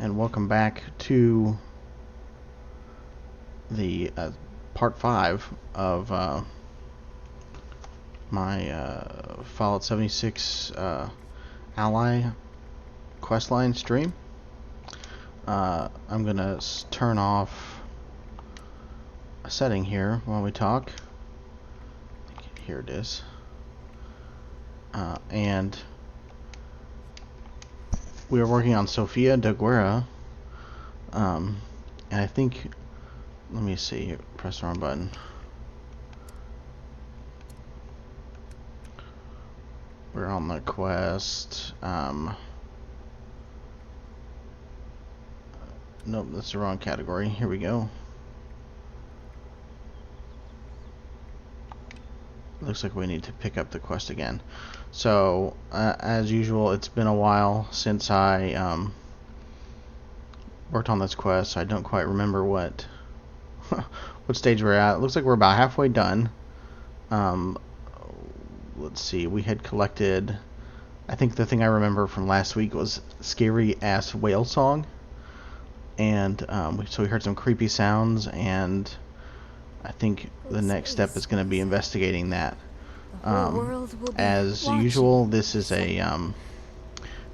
and welcome back to the part 5 of my Fallout 76 Ally questline stream. I'm gonna turn off a setting here while we talk. Here it is. And we are working on Sofia Daguerre. And I think, let me see, press the wrong button. We're on the quest. Nope, that's the wrong category. Here we go. Looks like we need to pick up the quest again. So, as usual, it's been a while since I worked on this quest, so I don't quite remember what what stage we're at. It looks like we're about halfway done. Let's see, we had collected, I think the thing I remember from last week was scary ass whale song, and so we heard some creepy sounds, and I think the next step is going to be investigating that. As usual, this is a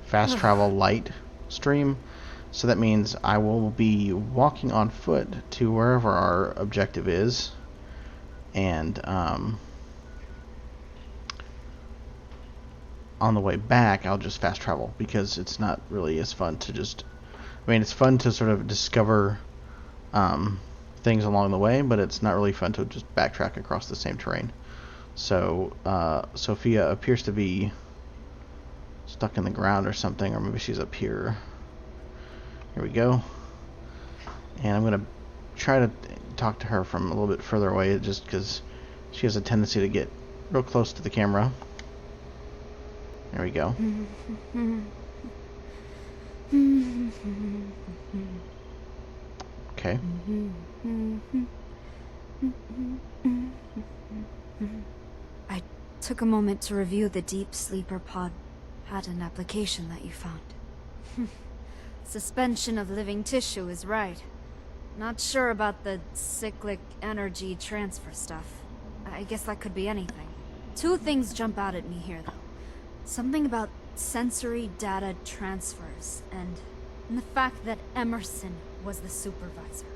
fast travel light stream, so that means I will be walking on foot to wherever our objective is, and on the way back I'll just fast travel, because it's not really as fun to just, I mean, it's fun to sort of discover things along the way, but it's not really fun to just backtrack across the same terrain. So Sofia appears to be stuck in the ground or something, or maybe she's up here. Here we go. And I'm gonna try to talk to her from a little bit further away, just because she has a tendency to get real close to the camera. There we go. Okay. I took a moment to review the deep sleeper pod patent application that you found. Suspension of living tissue is right. Not sure about the cyclic energy transfer stuff. I guess that could be anything. Two things jump out at me here, though. Something about sensory data transfers, and the fact that Emerson was the supervisor.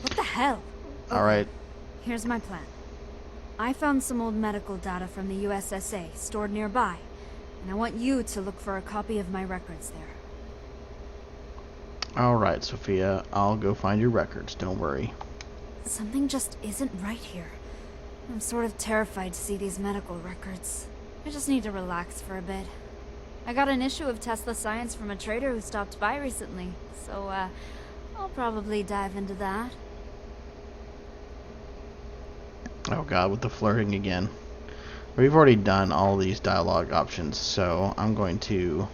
What the hell? Alright. Here's my plan. I found some old medical data from the USSA stored nearby, and I want you to look for a copy of my records there. Alright, Sofia, I'll go find your records, don't worry. Something just isn't right here. I'm sort of terrified to see these medical records. I just need to relax for a bit. I got an issue of Tesla Science from a trader who stopped by recently, so I'll probably dive into that. Oh god, with the flirting again. We've already done all these dialogue options, so I'm going to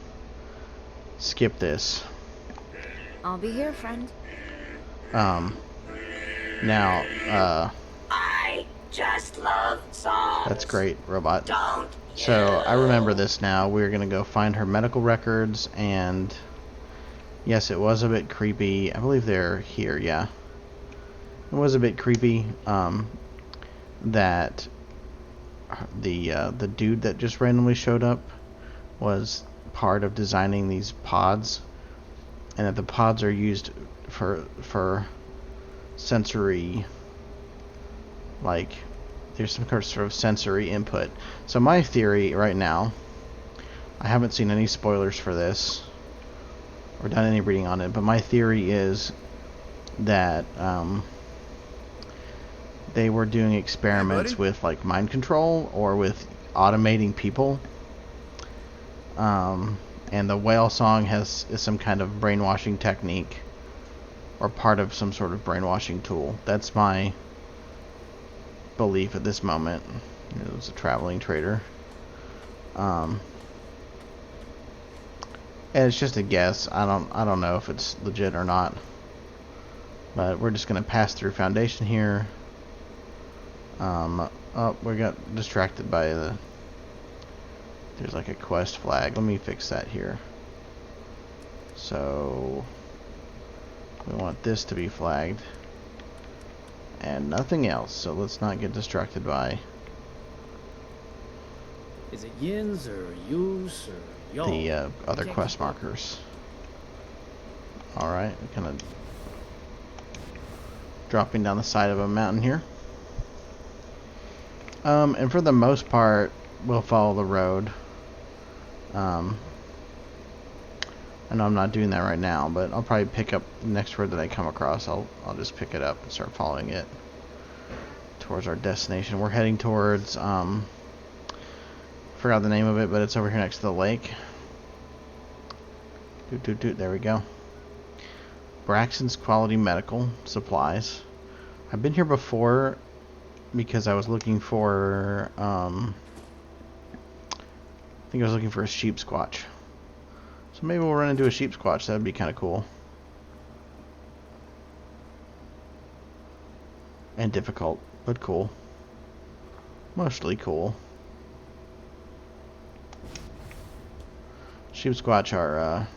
skip this. I'll be here, friend. Now, I just love songs. that's great, robot. Don't So, I remember this now. We're gonna go find her medical records, and yes, it was a bit creepy. I believe they're here, yeah. It was a bit creepy, that the dude that just randomly showed up was part of designing these pods, and that the pods are used for sensory, like, there's some sort of sensory input. So my theory right now, I haven't seen any spoilers for this or done any reading on it, but my theory is that they were doing experiments with, like, mind control or with automating people, and the whale song is some kind of brainwashing technique or part of some sort of brainwashing tool. That's my belief at this moment. It was a traveling trader, and it's just a guess. I don't know if it's legit or not, but we're just gonna pass through Foundation here. Oh, we got distracted by there's like a quest flag. Let me fix that here. So We want this to be flagged. And nothing else, so let's not get distracted by Is it yins or yous or y'all? the other quest markers. Alright, kind of dropping down the side of a mountain here. And for the most part, we'll follow the road. I know I'm not doing that right now, but I'll probably pick up the next road that I come across. I'll just pick it up and start following it towards our destination. We're heading towards, forgot the name of it, but it's over here next to the lake. There we go. Braxton's Quality Medical Supplies. I've been here before because I was looking for, I think I was looking for a sheep squatch. So maybe we'll run into a sheep squatch. That would be kind of cool. And difficult, but cool. Mostly cool. Sheep squatch are,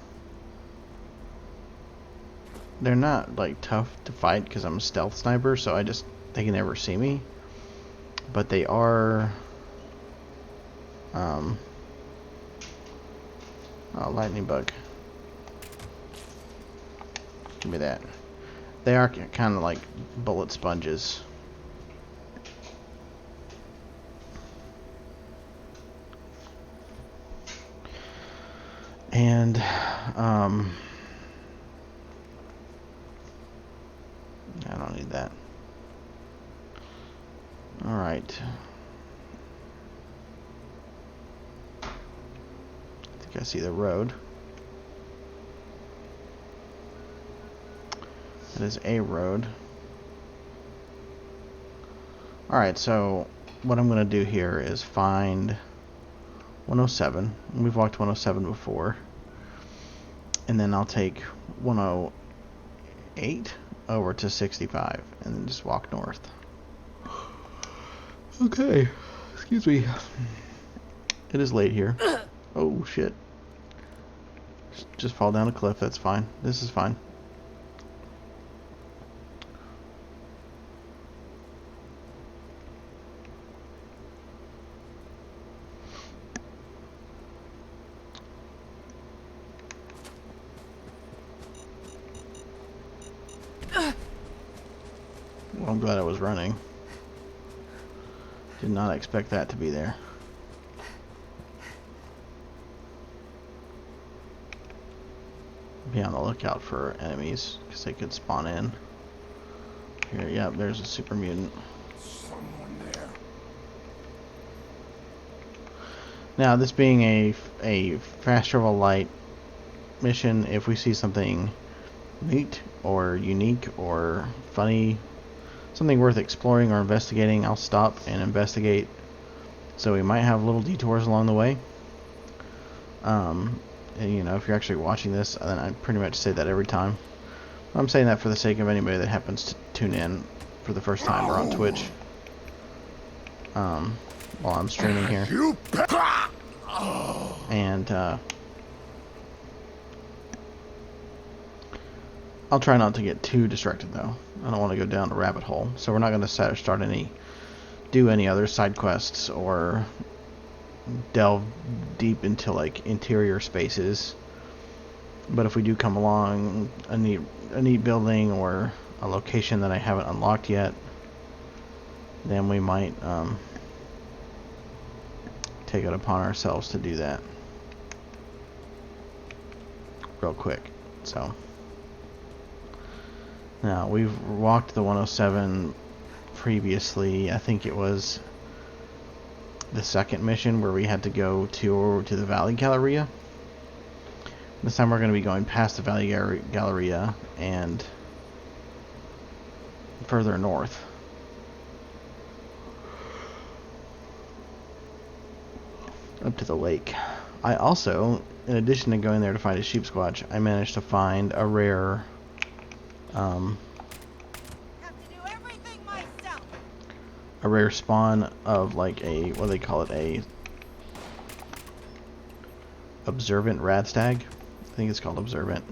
they're not, like, tough to fight because I'm a stealth sniper, so they can never see me. But they are, oh, lightning bug. Give me that. They are kind of like bullet sponges. And, I don't need that. Alright. I think I see the road. It is a road. Alright, so what I'm going to do here is find 107. We've walked 107 before. And then I'll take 108 over to 65 and then just walk north. Okay, excuse me. It is late here. Oh shit. Just fall down a cliff, that's fine. This is fine. Well, I'm glad I was running. Did not expect that to be there. Be on the lookout for enemies because they could spawn in. Here, yeah, there's a super mutant. Someone there. Now, this being a fast travel light mission, if we see something neat or unique or funny, something worth exploring or investigating, I'll stop and investigate. So we might have little detours along the way. And, you know, if you're actually watching this, then I pretty much say that every time. I'm saying that for the sake of anybody that happens to tune in for the first time or on Twitch. While I'm streaming here. And, I'll try not to get too distracted though. I don't want to go down a rabbit hole. So we're not going to do any other side quests or delve deep into like interior spaces. But if we do come along a neat building or a location that I haven't unlocked yet, then we might take it upon ourselves to do that real quick. So now we've walked the 107 previously. I think it was the second mission where we had to go to the Valley Galleria. This time we're going to be going past the Valley Galleria and further north. Up to the lake. I also, in addition to going there to find a sheep squatch, I managed to find a rare a rare spawn of like a, what do they call it, a observant radstag. I think it's called observant.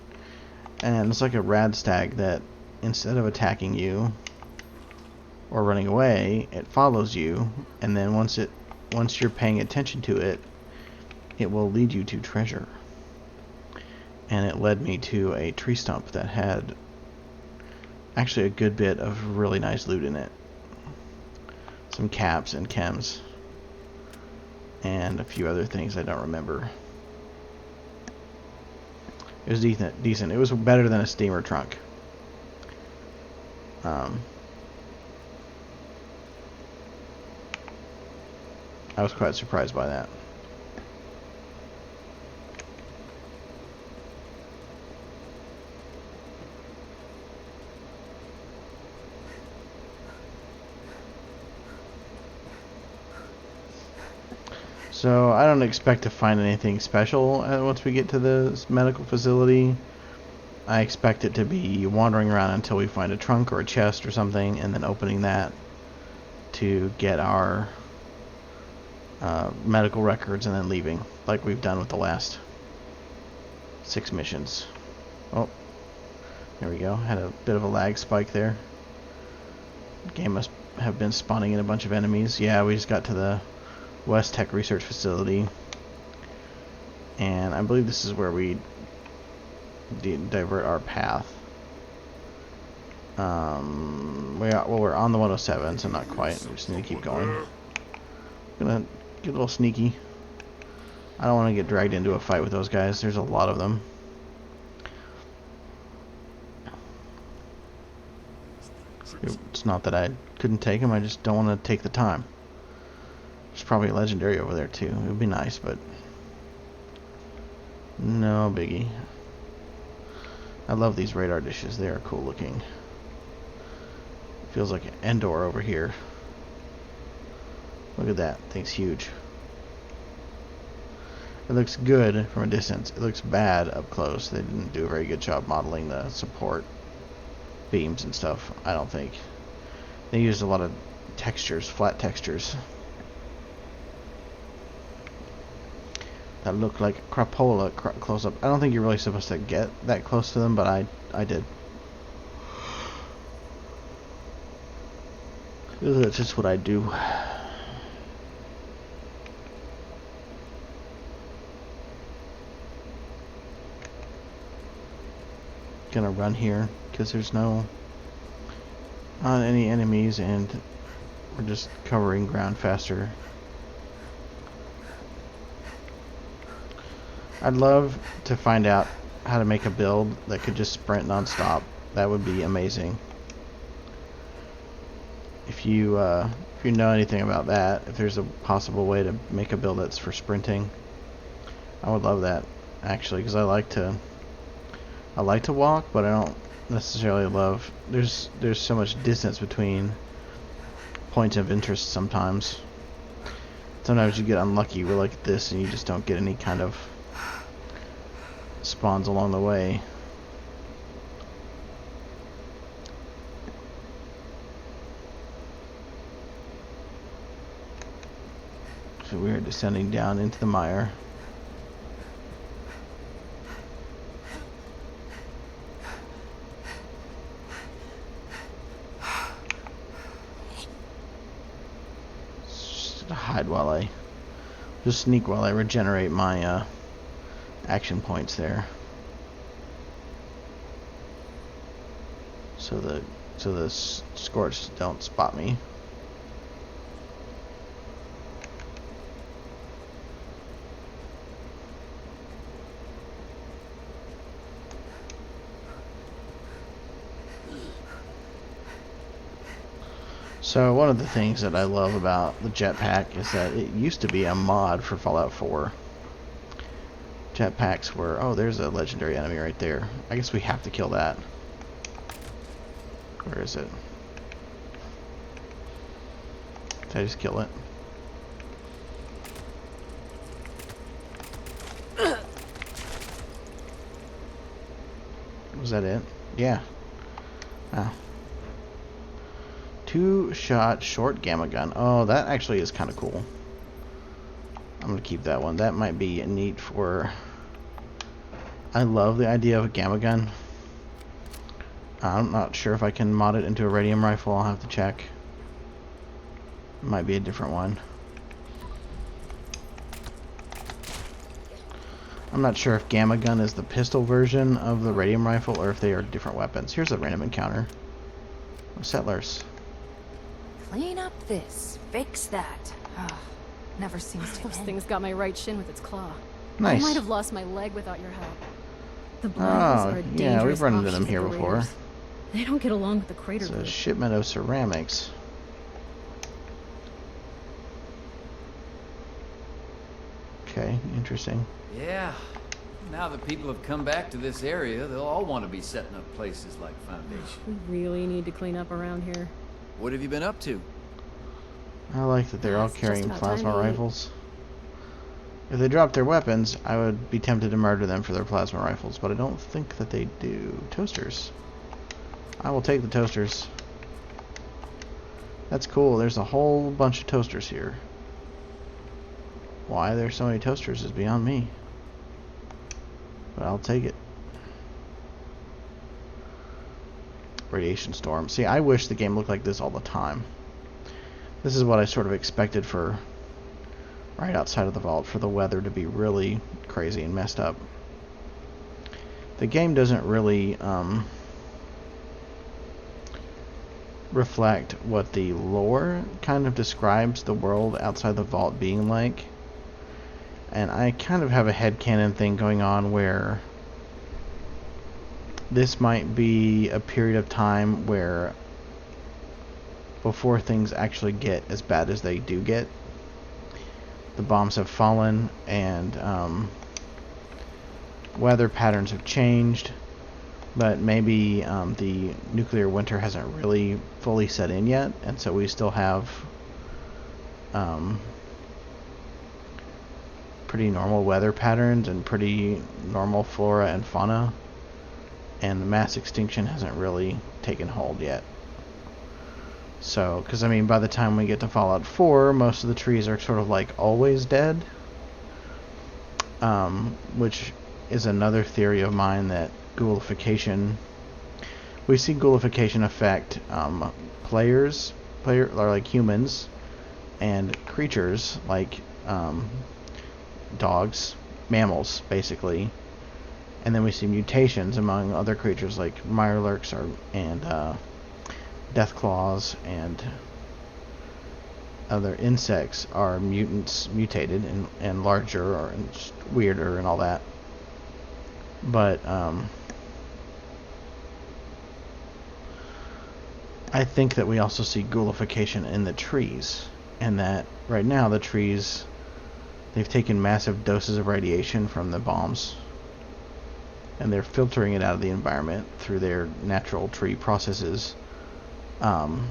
And it's like a rad stag that instead of attacking you or running away, it follows you, and then once you're paying attention to it, it will lead you to treasure. And it led me to a tree stump that had actually a good bit of really nice loot in it. Some caps and chems and a few other things I don't remember. It was decent. It was better than a steamer trunk. I was quite surprised by that. So I don't expect to find anything special once we get to this medical facility. I expect it to be wandering around until we find a trunk or a chest or something, and then opening that to get our medical records, and then leaving, like we've done with the last 6 missions. Oh, there we go. Had a bit of a lag spike there. The game must have been spawning in a bunch of enemies. Yeah, we just got to the West Tech Research Facility, and I believe this is where we divert our path. We're on the 107, so not quite. We just need to keep going. Gonna get a little sneaky. I don't want to get dragged into a fight with those guys. There's a lot of them. It's not that I couldn't take them, I just don't want to take the time. There's probably a legendary over there too. It would be nice, but no biggie. I love these radar dishes. They are cool looking. Feels like an Endor over here. Look at that. Thing's huge. It looks good from a distance. It looks bad up close. They didn't do a very good job modeling the support beams and stuff, I don't think. They used a lot of textures, flat textures, that look like crapola close up. I don't think you're really supposed to get that close to them, but I did. That's just what I do. Gonna run here because there's no any enemies, and we're just covering ground faster. I'd love to find out how to make a build that could just sprint non-stop. That would be amazing. If you know anything about that, if there's a possible way to make a build that's for sprinting, I would love that actually, because I like to walk, but I don't necessarily love. There's so much distance between points of interest sometimes. Sometimes you get unlucky with like this, and you just don't get any kind of spawns along the way. So we are descending down into the mire. Just hide while I just sneak while I regenerate my action points there, so the scorch don't spot me. So one of the things that I love about the jetpack is that it used to be a mod for Fallout 4. Jetpacks were... Oh, there's a legendary enemy right there. I guess we have to kill that. Where is it? Did I just kill it? Was that it? Yeah. Wow. 2-shot short gamma gun. Oh, that actually is kind of cool. I'm gonna keep that one. That might be neat for... I love the idea of a gamma gun. I'm not sure if I can mod it into a radium rifle. I'll have to check. Might be a different one. I'm not sure if Gamma Gun is the pistol version of the radium rifle or if they are different weapons. Here's a random encounter. Settlers. Clean up this, fix that. Never seems to Those end. things got my right shin with its claw. Nice. I might have lost my leg without your help. The Blythes are a dangerous yeah, we've run into them offshoot here of the before. Raiders. They don't get along with the Crater It's a group. shipment of ceramics. Okay, interesting. Yeah. Now that people have come back to this area, they'll all want to be setting up places like Foundation. We really need to clean up around here. What have you been up to? I like that they're all It's just carrying about plasma time to eat. rifles. If they dropped their weapons, I would be tempted to murder them for their plasma rifles, but I don't think that they do. Toasters. I will take the toasters. That's cool. There's a whole bunch of toasters here. Why there's so many toasters is beyond me. But I'll take it. Radiation storm. See, I wish the game looked like this all the time. This is what I sort of expected for right outside of the vault, for the weather to be really crazy and messed up. The game doesn't really reflect what the lore kind of describes the world outside the vault being like. And I kind of have a headcanon thing going on where this might be a period of time where before things actually get as bad as they do get, the bombs have fallen and weather patterns have changed, but maybe the nuclear winter hasn't really fully set in yet, and so we still have pretty normal weather patterns and pretty normal flora and fauna, and the mass extinction hasn't really taken hold yet. So, because I mean, by the time we get to Fallout 4, most of the trees are sort of like always dead, which is another theory of mine, that ghoulification, we see ghoulification affect players or like humans, and creatures like dogs, mammals basically, and then we see mutations among other creatures like mirelurks and deathclaws and other insects are mutated and larger or weirder and all that. But I think that we also see ghoulification in the trees, and that right now the trees, they've taken massive doses of radiation from the bombs, and they're filtering it out of the environment through their natural tree processes. And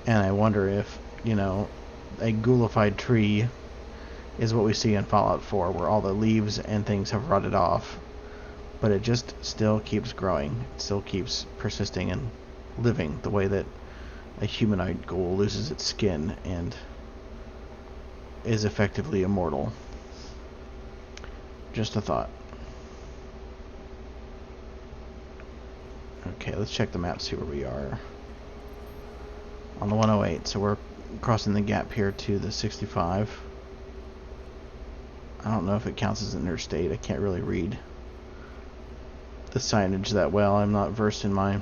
I wonder if, you know, a ghoulified tree is what we see in Fallout 4, where all the leaves and things have rotted off, but it just still keeps growing. It still keeps persisting and living the way that a humanoid ghoul loses its skin and is effectively immortal. Just a thought. Okay, let's check the map, see where we are. On the 108, so we're crossing the gap here to the 65. I don't know if it counts as an interstate. I can't really read the signage that well. I'm not versed in my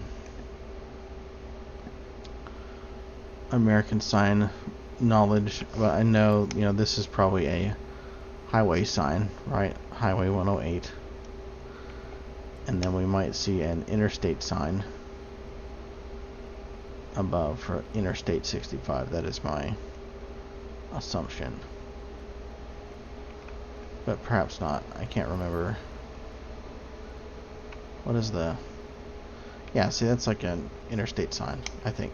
American sign knowledge, but I know, you know, this is probably a highway sign, right? Highway 108. And then we might see an interstate sign above for Interstate 65. That is my assumption. But perhaps not. I can't remember. What is the... Yeah, see, that's like an interstate sign, I think.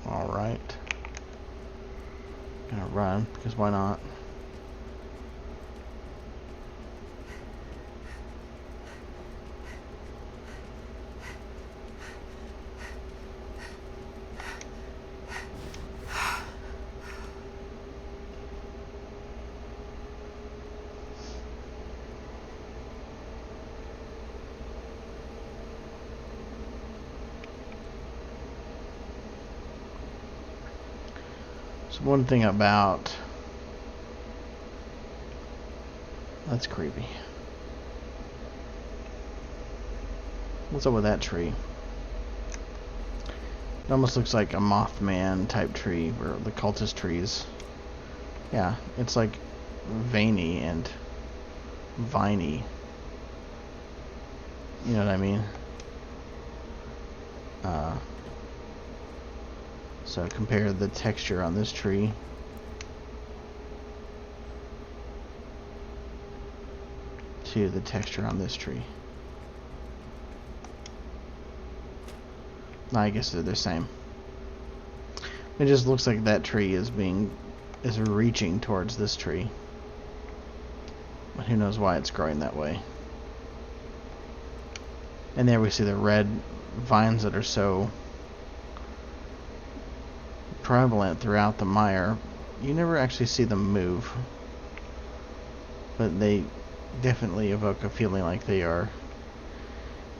Alright. Gonna run, because why not? one thing about... That's creepy. What's up with that tree? It almost looks like a Mothman type tree, or the cultist trees. Yeah, it's like veiny and viney. You know what I mean? So compare the texture on this tree to the texture on this tree. I guess they're the same. It just looks like that tree is reaching towards this tree. But who knows why it's growing that way. And there we see the red vines that are so prevalent throughout the mire. You never actually see them move, but they definitely evoke a feeling like they are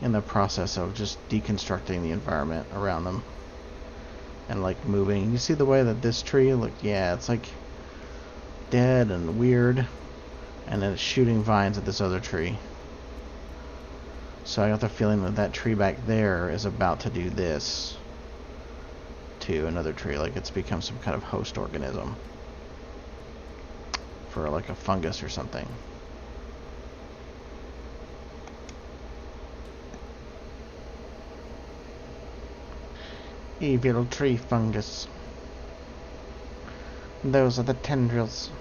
in the process of just deconstructing the environment around them and like moving. You see the way that this tree look? Yeah, it's like dead and weird, and then it's shooting vines at this other tree. So I got the feeling that that tree back there is about to do this to another tree, like it's become some kind of host organism for like a fungus or something. Evil tree fungus. Those are the tendrils.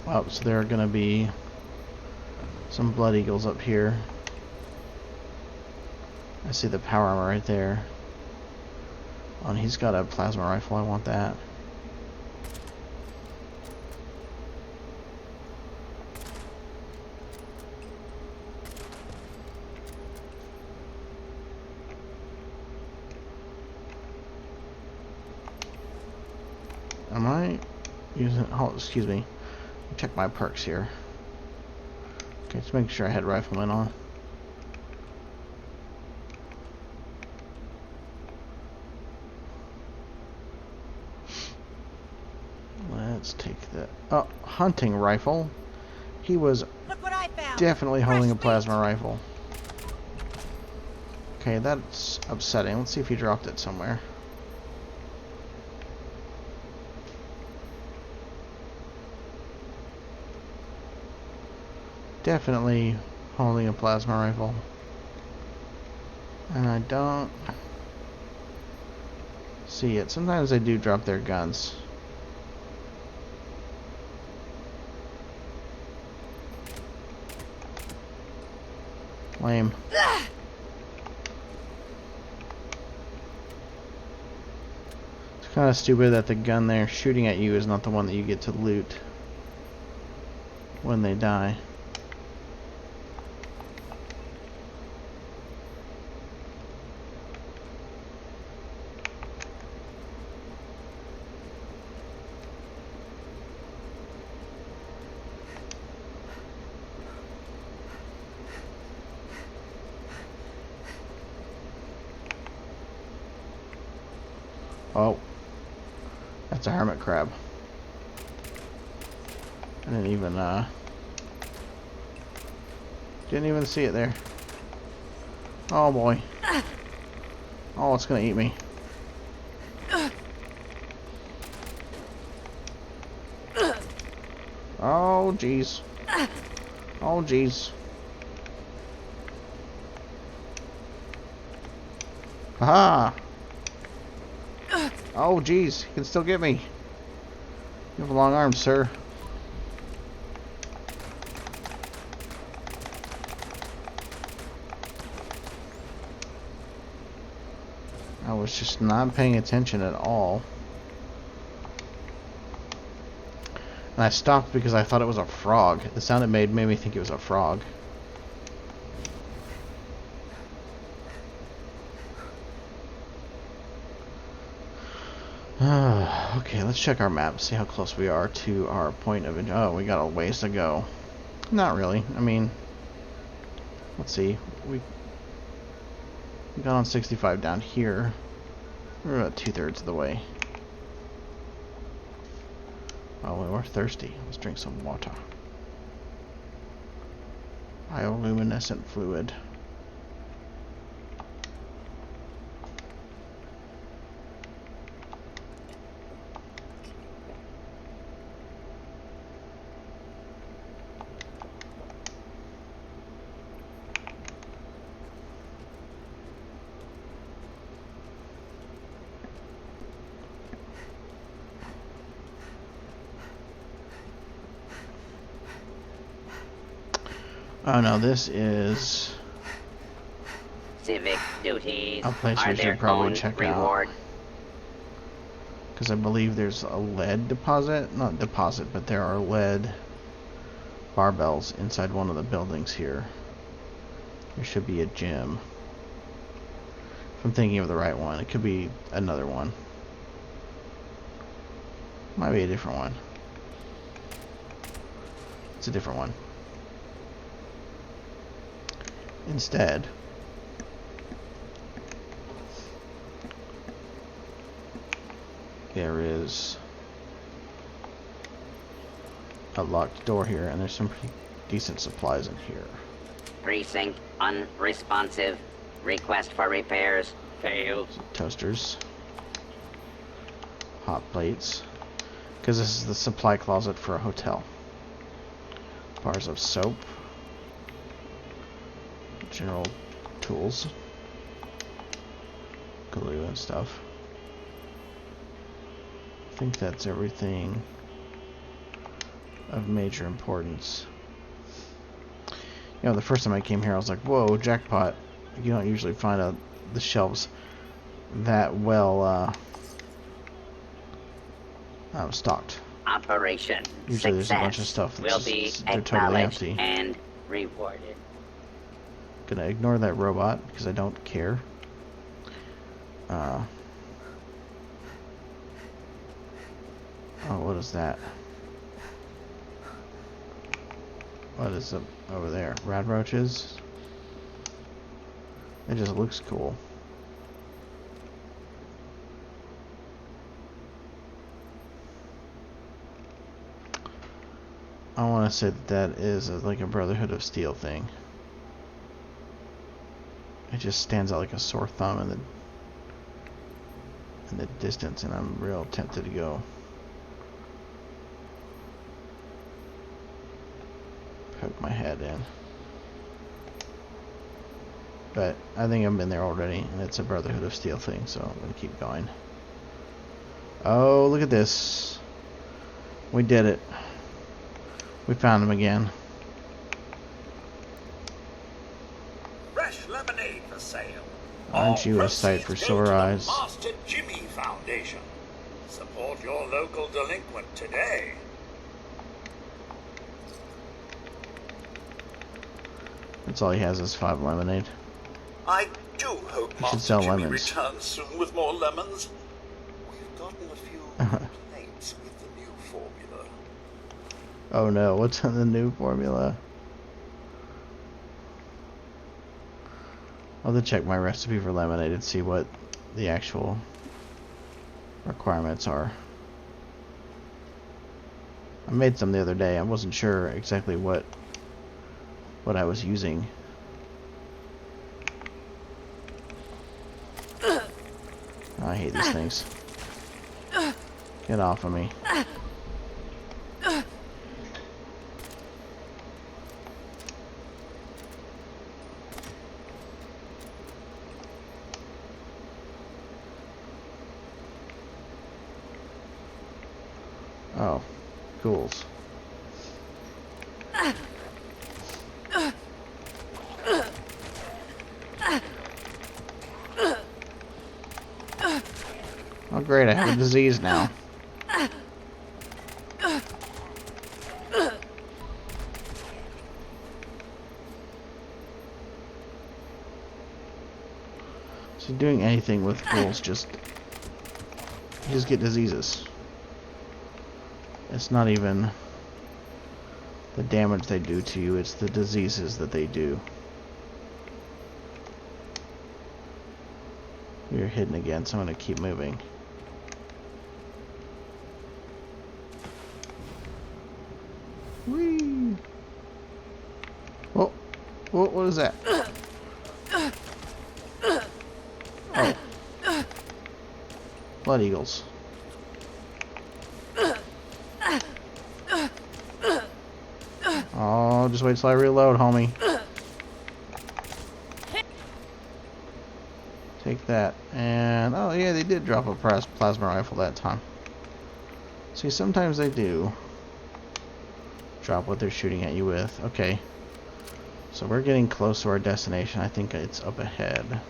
Oh, so there are gonna be some blood eagles up here. I see the power armor right there. Oh, and he's got a plasma rifle. I want that. Am I using... Oh, excuse me. Check my perks here. Okay, just making sure I had rifleman on. Let's take the hunting rifle. He was Look what I found. definitely holding a Fresh plasma rifle. Okay, that's upsetting. Let's see if he dropped it somewhere. Definitely holding a plasma rifle. And I don't see it. Sometimes they do drop their guns. Lame. It's kind of stupid that the gun they're shooting at you is not the one that you get to loot when they die. Oh, that's a hermit crab. I didn't even see it there. Oh boy. Oh, it's gonna eat me. Oh jeez. Oh jeez. Haha. Oh jeez, he can still get me. You have long arms, sir. I was just not paying attention at all. And I stopped because I thought it was a frog. The sound it made me think it was a frog. Okay, let's check our map, see how close we are to our point of... Oh, we got a ways to go. Not really. I mean, let's see. We got on 65 down here. We're about 2/3 of the way. Oh, we're thirsty. Let's drink some water. Bioluminescent fluid. Oh no, this is Civic duties a place are we their should probably own check reward. out. Because I believe there's a lead deposit. Not deposit, but there are lead barbells inside one of the buildings here. There should be a gym. If I'm thinking of the right one, it could be another one. Might be a different one. It's a different one. Instead, there is a locked door here, and there's some pretty decent supplies in here. Precinct unresponsive. Request for repairs failed. Toasters, hot plates, because this is the supply closet for a hotel. Bars of soap, general tools, glue and stuff. I think that's everything of major importance. You know, the first time I came here, I was like, whoa, jackpot. You don't usually find the shelves that well stocked. Operation Usually there's a bunch of success stuff will that's be just, they're totally acknowledged empty. and rewarded. Gonna ignore that robot because I don't care. Oh, what is that? What is up over there? Rad roaches? It just looks cool. I want to say that is like a Brotherhood of Steel thing. It just stands out like a sore thumb in the distance, and I'm real tempted to go poke my head in. But I think I've been there already, and it's a Brotherhood of Steel thing, so I'm gonna keep going. Oh, look at this. We did it. We found him again. Fresh lemonade for sale. Aren't All you a sight proceeds for go to sore the eyes? Master Jimmy Foundation. Support your local delinquent today. That's all he has is 5 lemonade. I do hope should Master sell Jimmy lemons. returns soon with more lemons. We've gotten a few complaints with the new formula. Oh no, what's in the new formula? I'll have to check my recipe for lemonade and see what the actual requirements are. I made some the other day. I wasn't sure exactly what I was using. I hate these things. Get off of me. Oh, ghouls. Oh great, I have a disease now. So doing anything with ghouls just you just get diseases. It's not even the damage they do to you, it's the diseases that they do. You're hidden again, so I'm going to keep moving. Whee! Whoa! Whoa, what is that? Oh. Blood eagles. Oh, just wait till I reload, homie. Take that. And, oh yeah, they did drop a plasma rifle that time. See, sometimes they do drop what they're shooting at you with. Okay. So we're getting close to our destination. I think it's up ahead.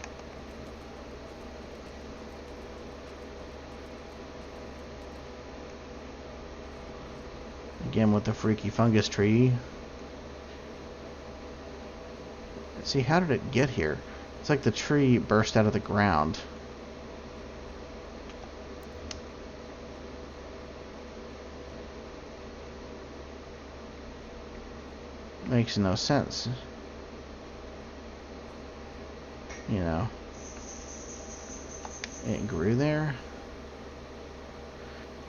Again with the freaky fungus tree. See, how did it get here? It's like the tree burst out of the ground. Makes no sense. You know. It grew there.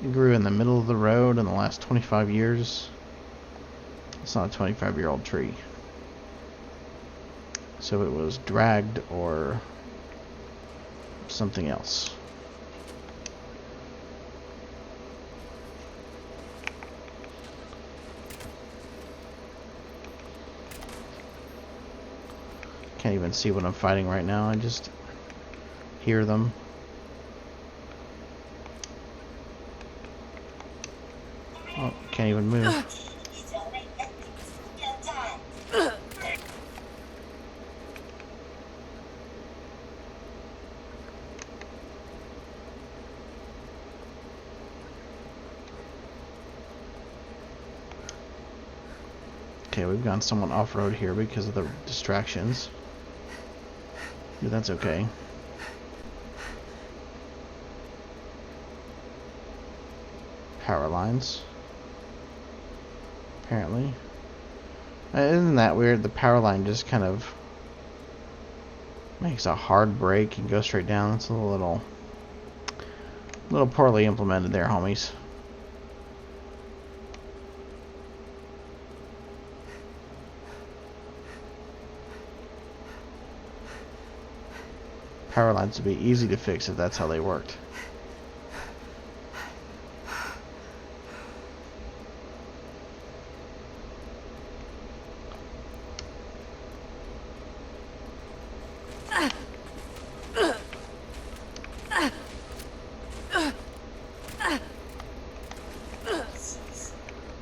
It grew in the middle of the road in the last 25 years. It's not a 25-year-old tree. So it was dragged or something else. Can't even see what I'm fighting right now. I just hear them. Oh, can't even move. Okay, we've gone somewhat off-road here because of the distractions. But that's okay. Power lines. Apparently. Isn't that weird? The power line just kind of makes a hard break and goes straight down. That's a little poorly implemented there, homies. Power lines would be easy to fix if that's how they worked.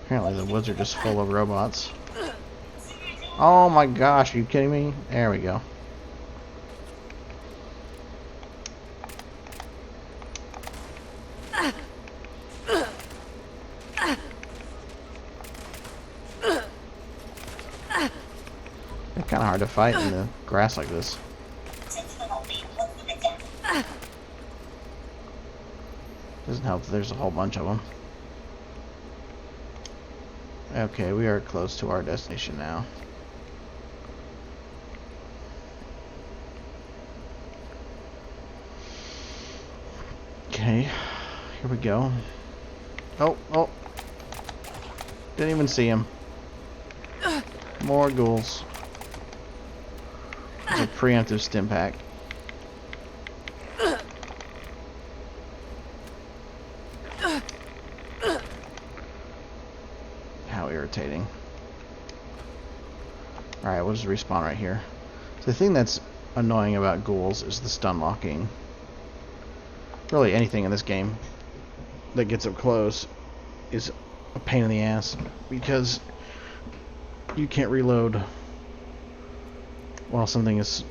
Apparently the woods are just full of robots. Oh my gosh, are you kidding me? There we go. It's kind of hard to fight in the grass like this. Doesn't help that there's a whole bunch of them. Okay, we are close to our destination now. Okay, here we go. Oh. Didn't even see him. More ghouls. It's a preemptive stim pack. How irritating. Alright, we'll just respawn right here. So the thing that's annoying about ghouls is the stun locking. Really anything in this game that gets up close is a pain in the ass because you can't reload while something is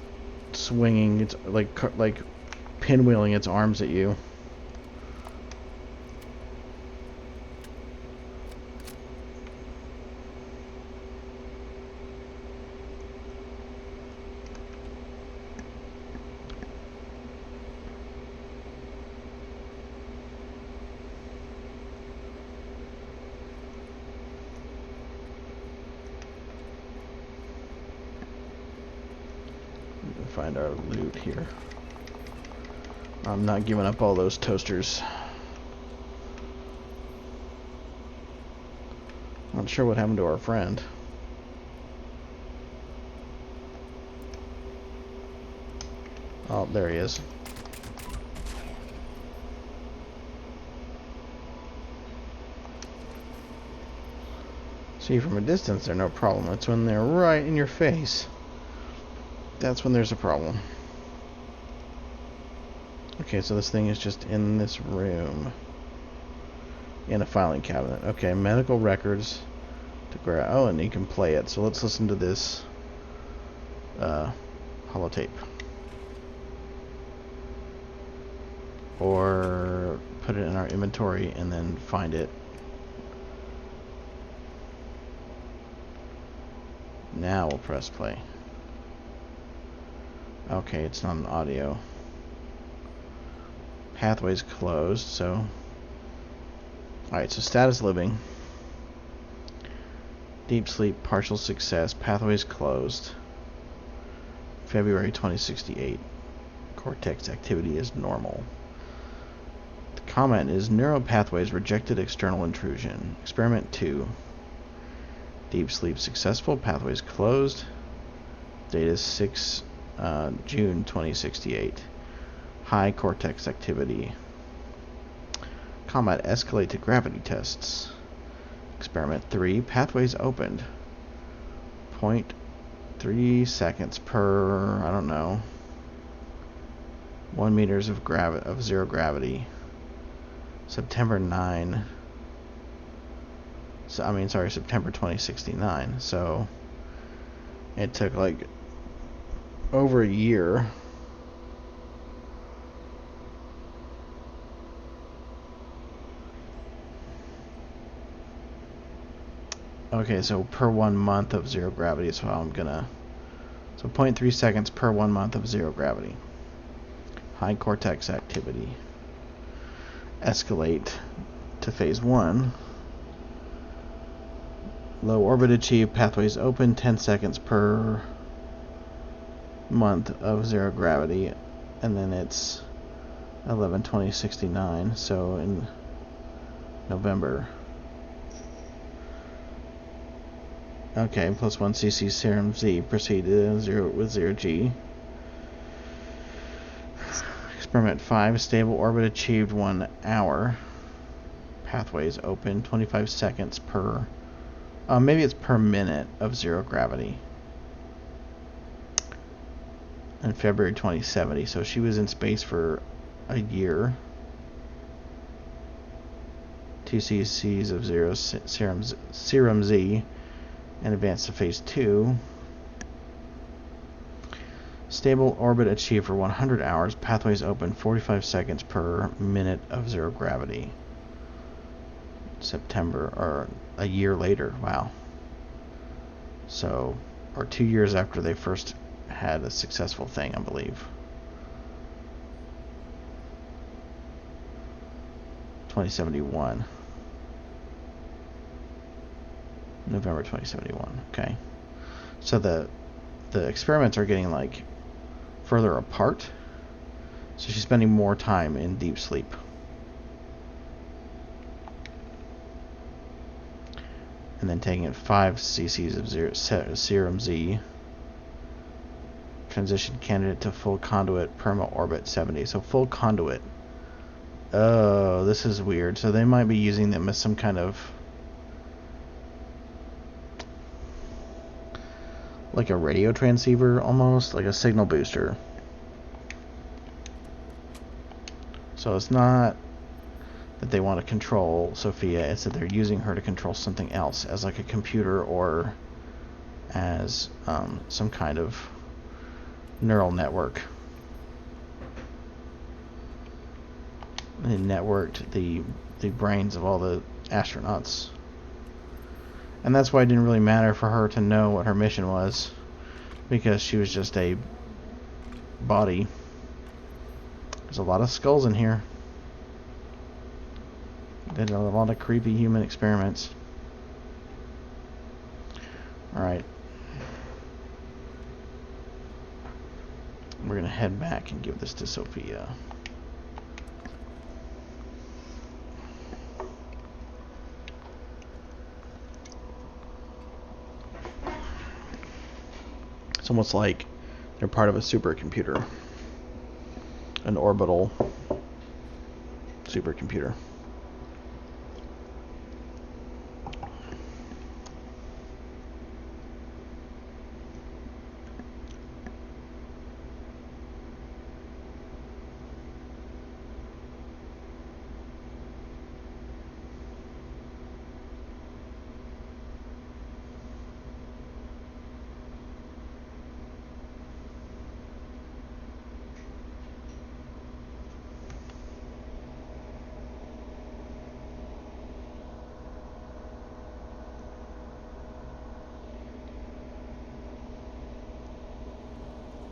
swinging. It's like pinwheeling its arms at you. find our loot here. I'm not giving up all those toasters. Not sure what happened to our friend. Oh, there he is. See, from a distance, they're no problem. It's when they're right in your face. That's when there's a problem. Okay, so this thing is just in this room. In a filing cabinet. Okay, medical records. Daguerre. Oh, and you can play it. So let's listen to this holotape. Or put it in our inventory and then find it. Now we'll press play. Okay, it's not an audio. Pathways closed, so... Alright, so status living. Deep sleep, partial success, pathways closed. February 2068. Cortex activity is normal. The comment is neural pathways rejected external intrusion. Experiment 2. Deep sleep successful, pathways closed. Date is 6 June 2068. High cortex activity. Combat escalate to gravity tests. Experiment 3. Pathways opened. 0.3 seconds per, I don't know, 1 meters of zero gravity. September 9. September 2069. So it took like over a year. Okay, so per 1 month of zero gravity is how I'm gonna... So 0.3 seconds per 1 month of zero gravity. High cortex activity. Escalate to phase 1. Low orbit achieved, pathways open, 10 seconds per month of zero gravity. And then it's 11/20/69, so in November. Okay, plus 1 cc serum Z. Proceed to 0 G. Experiment 5. Stable orbit achieved 1 hour. Pathways open. 25 seconds per... maybe it's per minute of zero gravity. In February 2070. So she was in space for a year. 2 cc's of serum Z. And advance to phase 2. Stable orbit achieved for 100 hours. Pathways open 45 seconds per minute of zero gravity. September, or a year later. Wow. So, or 2 years after they first had a successful thing, I believe. 2071. November 2071. Okay. So the experiments are getting like further apart. So she's spending more time in deep sleep. And then taking it 5 cc's of serum Z. Transition candidate to full conduit perma orbit 70. So full conduit. Oh, this is weird. So they might be using them as some kind of like a radio transceiver, almost like a signal booster. So it's not that they want to control Sofia, it's that they're using her to control something else, as like a computer or as some kind of neural network. They networked the brains of all the astronauts. And that's why it didn't really matter for her to know what her mission was, because she was just a body. There's a lot of skulls in here. Did a lot of creepy human experiments. Alright. We're gonna head back and give this to Sophia. It's almost like they're part of a supercomputer, an orbital supercomputer.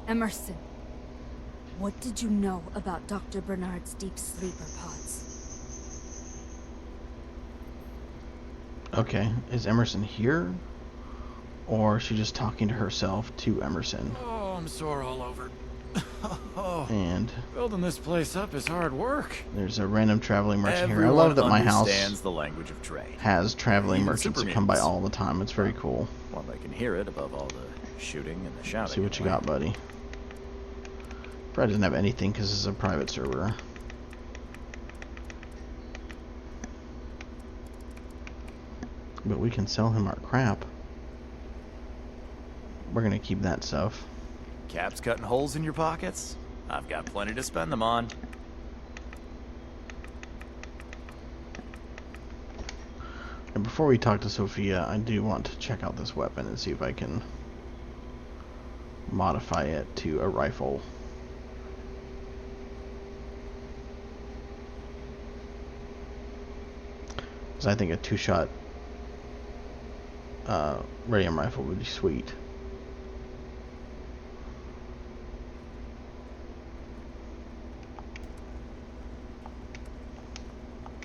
Emerson, what did you know about Dr. Bernard's deep sleeper pods? Okay, is Emerson here? Or is she just talking to herself to Emerson? Oh, I'm sore all over. Oh, And building this place up is hard work. there's a random traveling merchant here. I Everyone love that my house understands the language of trade. has traveling Even merchants that super come by mutants. all the time. It's very cool. Well, they can hear it above all the shooting and the shouting. See what you anyway. got, buddy. Probably doesn't have anything because this is a private server. But we can sell him our crap. We're gonna keep that stuff. Caps cutting holes in your pockets? I've got plenty to spend them on. And before we talk to Sophia, I do want to check out this weapon and see if I can modify it to a rifle. Because I think a two-shot radium rifle would be sweet.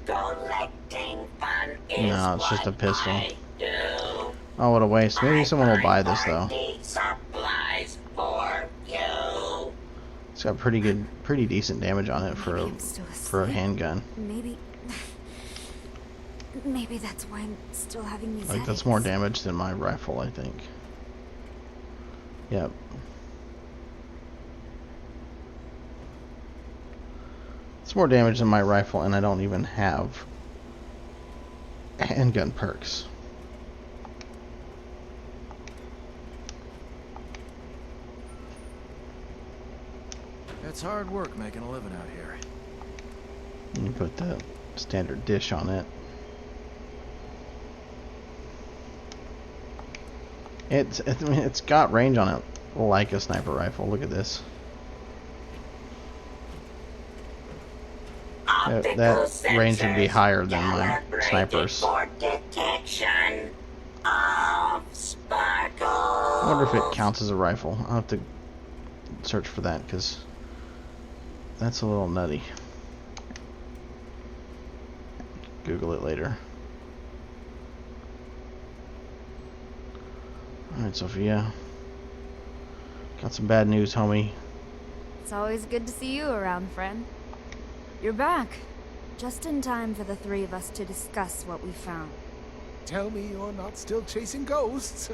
Collecting fun is No, it's just a what pistol. I do. Oh, what a waste. Maybe someone will buy this, I though. need supplies for you. It's got pretty decent damage on it for Maybe I'm still for a asleep. handgun. Maybe... Maybe that's why I'm still having these Like, that's more headaches. damage than my rifle, I think. Yep. It's more damage than my rifle, and I don't even have handgun perks. It's hard work making a living out here. You put the standard dish on it. I mean, it's got range on it, like a sniper rifle. Look at this. That range would be higher than my sniper's. For detection of sparkles. I wonder if it counts as a rifle. I'll have to search for that because that's a little nutty. Google it later. Alright, Sophia. Got some bad news, homie. It's always good to see you around, friend. You're back. Just in time for the three of us to discuss what we found. Tell me you're not still chasing ghosts.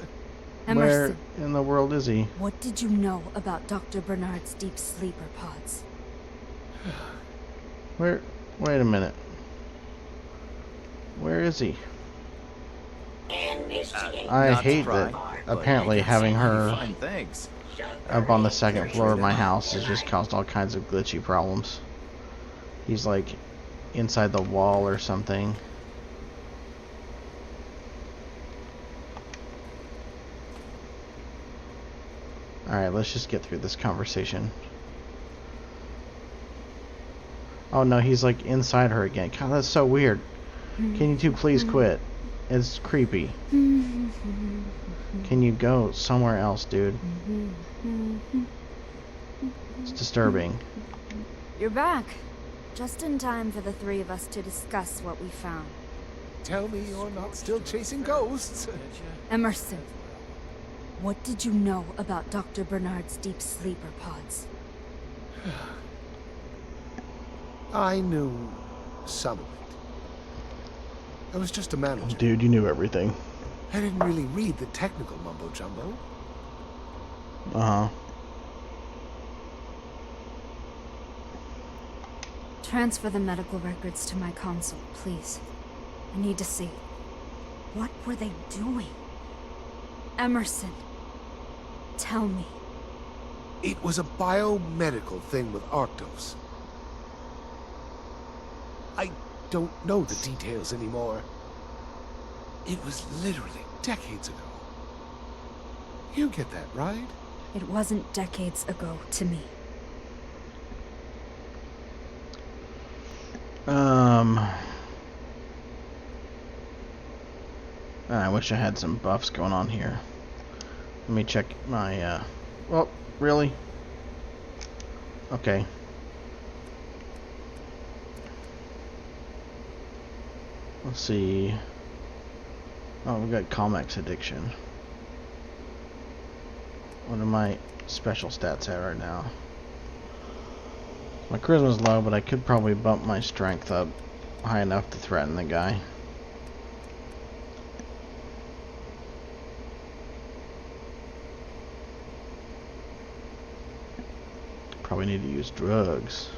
Emerson, Where in the world is he? what did you know about Dr. Bernard's deep sleeper pods? Wait a minute. Where is he? I Not hate surprised, that but apparently you can having see her fine things. up on the second floor of my house has just caused all kinds of glitchy problems. He's like inside the wall or something. Alright, let's just get through this conversation. Oh no, he's like inside her again. God, that's so weird. Can you two please quit? It's creepy. Can you go somewhere else, dude? It's disturbing. You're back. Just in time for the three of us to discuss what we found. Tell me you're not still chasing ghosts. Emerson, what did you know about Dr. Bernard's deep sleeper pods? I knew some of it. I was just a manager. Dude, you knew everything. I didn't really read the technical mumbo-jumbo. Uh-huh. Transfer the medical records to my console, please. I need to see. What were they doing? Emerson, tell me. It was a biomedical thing with Arctos. I don't know the details anymore. It was literally decades ago. You get that, right? It wasn't decades ago to me. I wish I had some buffs going on here. Let me check my, well, really? Okay. Let's see. Oh, we got Comex addiction. What are my special stats at right now? My charisma's low, but I could probably bump my strength up high enough to threaten the guy. Probably need to use drugs.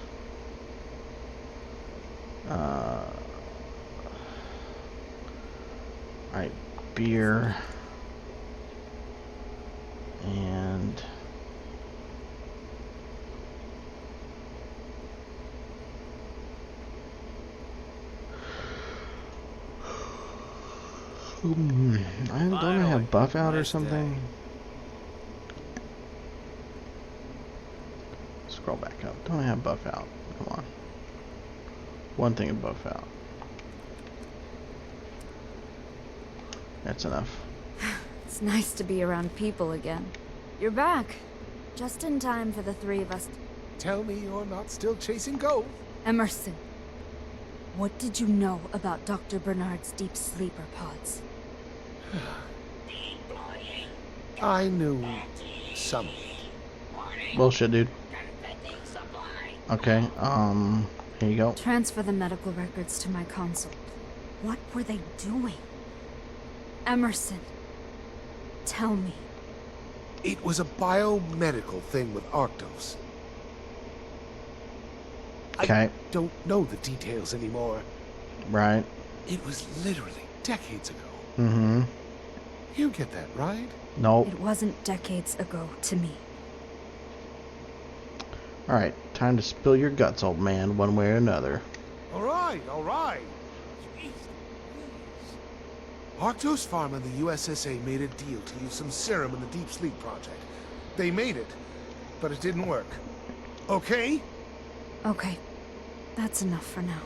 Alright, beer. And don't I have buff out or something? Scroll back up. Don't I have buff out? Come on. One thing of buff out. That's enough. It's nice to be around people again. You're back. Just in time for the three of us. Tell me you're not still chasing ghosts. Emerson, what did you know about Dr. Bernard's deep sleeper pods? I knew some of it. Bullshit, dude. Okay, here you go. Transfer the medical records to my console. What were they doing? Emerson, tell me. It was a biomedical thing with Arctos. Okay. I don't know the details anymore. Right. It was literally decades ago. Mm-hmm. You get that, right? Nope. It wasn't decades ago to me. Alright, time to spill your guts, old man, one way or another. All right, all right. Jeez. Arctos Pharma and the USSA made a deal to use some serum in the Deep Sleep Project. They made it, but it didn't work. Okay? Okay, that's enough for now.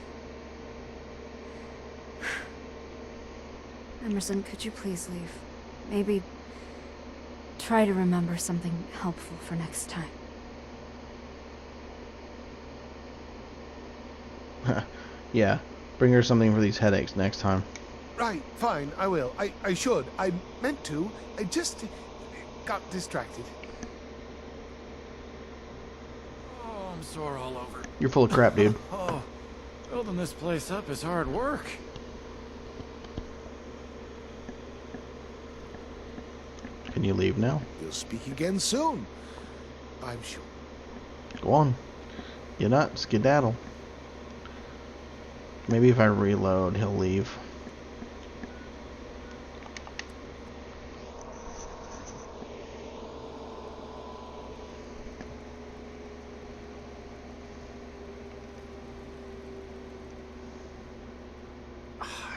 Emerson, could you please leave? Maybe try to remember something helpful for next time. Yeah, bring her something for these headaches next time. Right, fine, I will. I should. I meant to. I just got distracted. Oh, I'm sore all over. You're full of crap, dude. Oh, building this place up is hard work. Can you leave now? We'll speak again soon. I'm sure. Go on. You're not skedaddle. Maybe if I reload, he'll leave.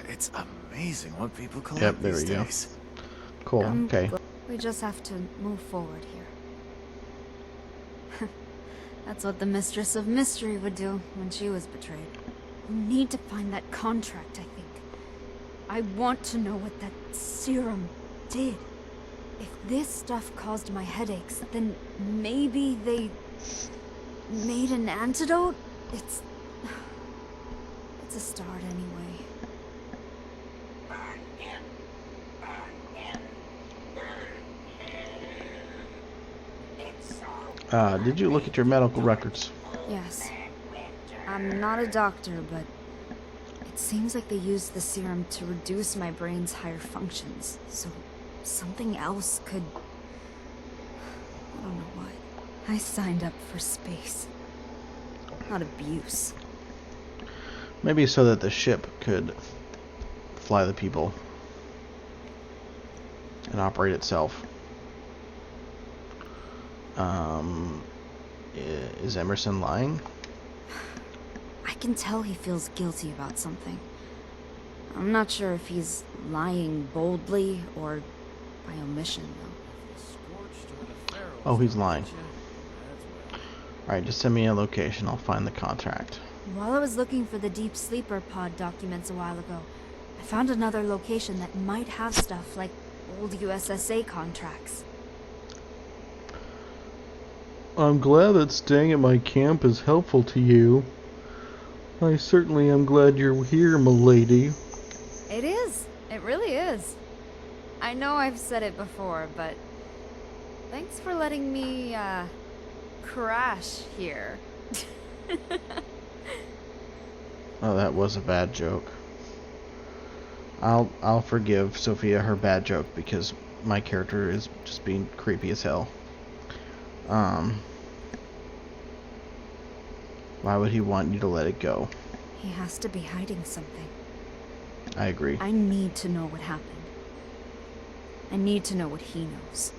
It's amazing what people collect Yep, there these we go. days. Cool, okay. We just have to move forward here. That's what the Mistress of Mystery would do when she was betrayed. We need to find that contract, I think. I want to know what that serum did. If this stuff caused my headaches, then maybe they made an antidote? It's a start anyway. Did you look at your medical records? Yes. I'm not a doctor, but it seems like they used the serum to reduce my brain's higher functions. So something else could... I don't know what. I signed up for space. Not abuse. Maybe so that the ship could fly the people and operate itself. Is Emerson lying? I can tell he feels guilty about something. I'm not sure if he's lying boldly or by omission, though. Oh, he's lying. Alright, just send me a location. I'll find the contract. While I was looking for the Deep Sleeper Pod documents a while ago, I found another location that might have stuff like old USSA contracts. I'm glad that staying at my camp is helpful to you. I certainly am glad you're here, m'lady. It is. It really is. I know I've said it before, but thanks for letting me, crash here. Oh, that was a bad joke. I'll forgive Sophia her bad joke because my character is just being creepy as hell. Why would he want you to let it go? He has to be hiding something. I agree. I need to know what happened. I need to know what he knows.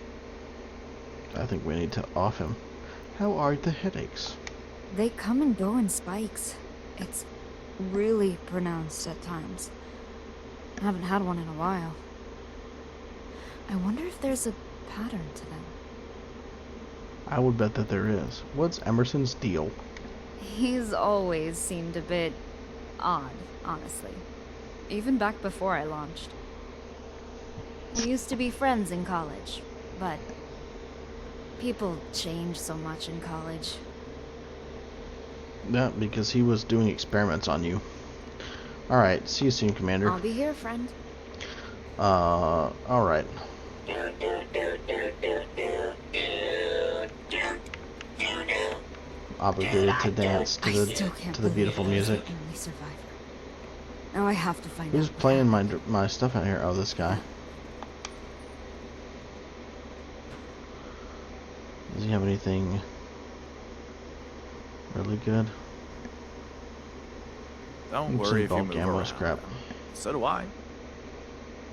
I think we need to off him. How are the headaches? They come and go in spikes. It's really pronounced at times. I haven't had one in a while. I wonder if there's a pattern to them. I would bet that there is. What's Emerson's deal? He's always seemed a bit odd, honestly. Even back before I launched. We used to be friends in college, but people change so much in college. Yeah, because he was doing experiments on you. Alright, see you soon, Commander. I'll be here, friend. Alright. Obligated to dance to the beautiful music. Only survivor. Now I have to find Who's out. playing my stuff out here? Oh, this guy. Does he have anything really good? Don't worry if you bulk move ammo around. scrap. So do I.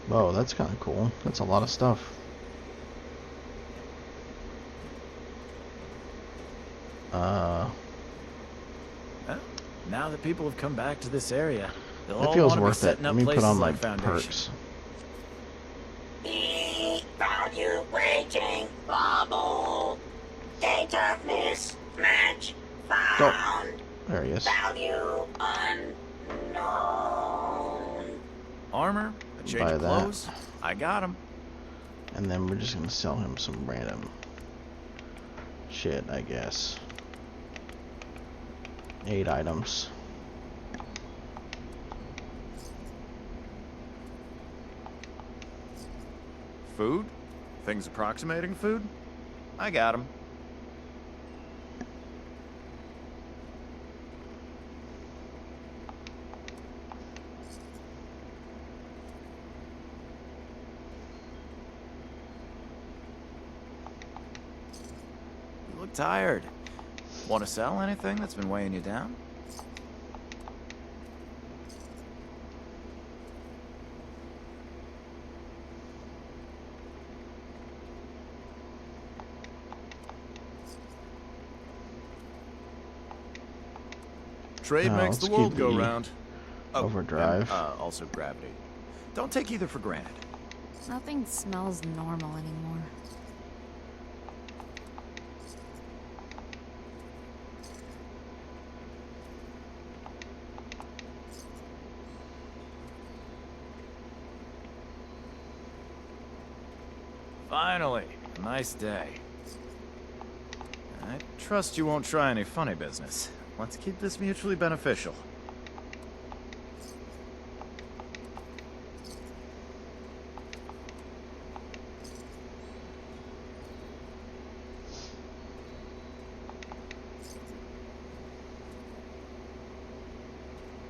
Whoa, that's kind of cool. That's a lot of stuff. Well, now that people have come back to this area, they'll It all feels want to be worth it. setting Let up me put places on my like Foundation. perks. Value raging bubble. Data mismatch found. There he is. Value unknown. Armor, a change Buy of that. clothes. I got 'em. And then we're just gonna sell him some random shit, I guess. 8 items. Food? Things approximating food? I got 'em. You look tired. Want to sell anything that's been weighing you down? Trade makes let's the world keep go the round. Oh, overdrive. and, also gravity. Don't take either for granted. Nothing smells normal anymore. Finally, a nice day. I trust you won't try any funny business. Let's keep this mutually beneficial.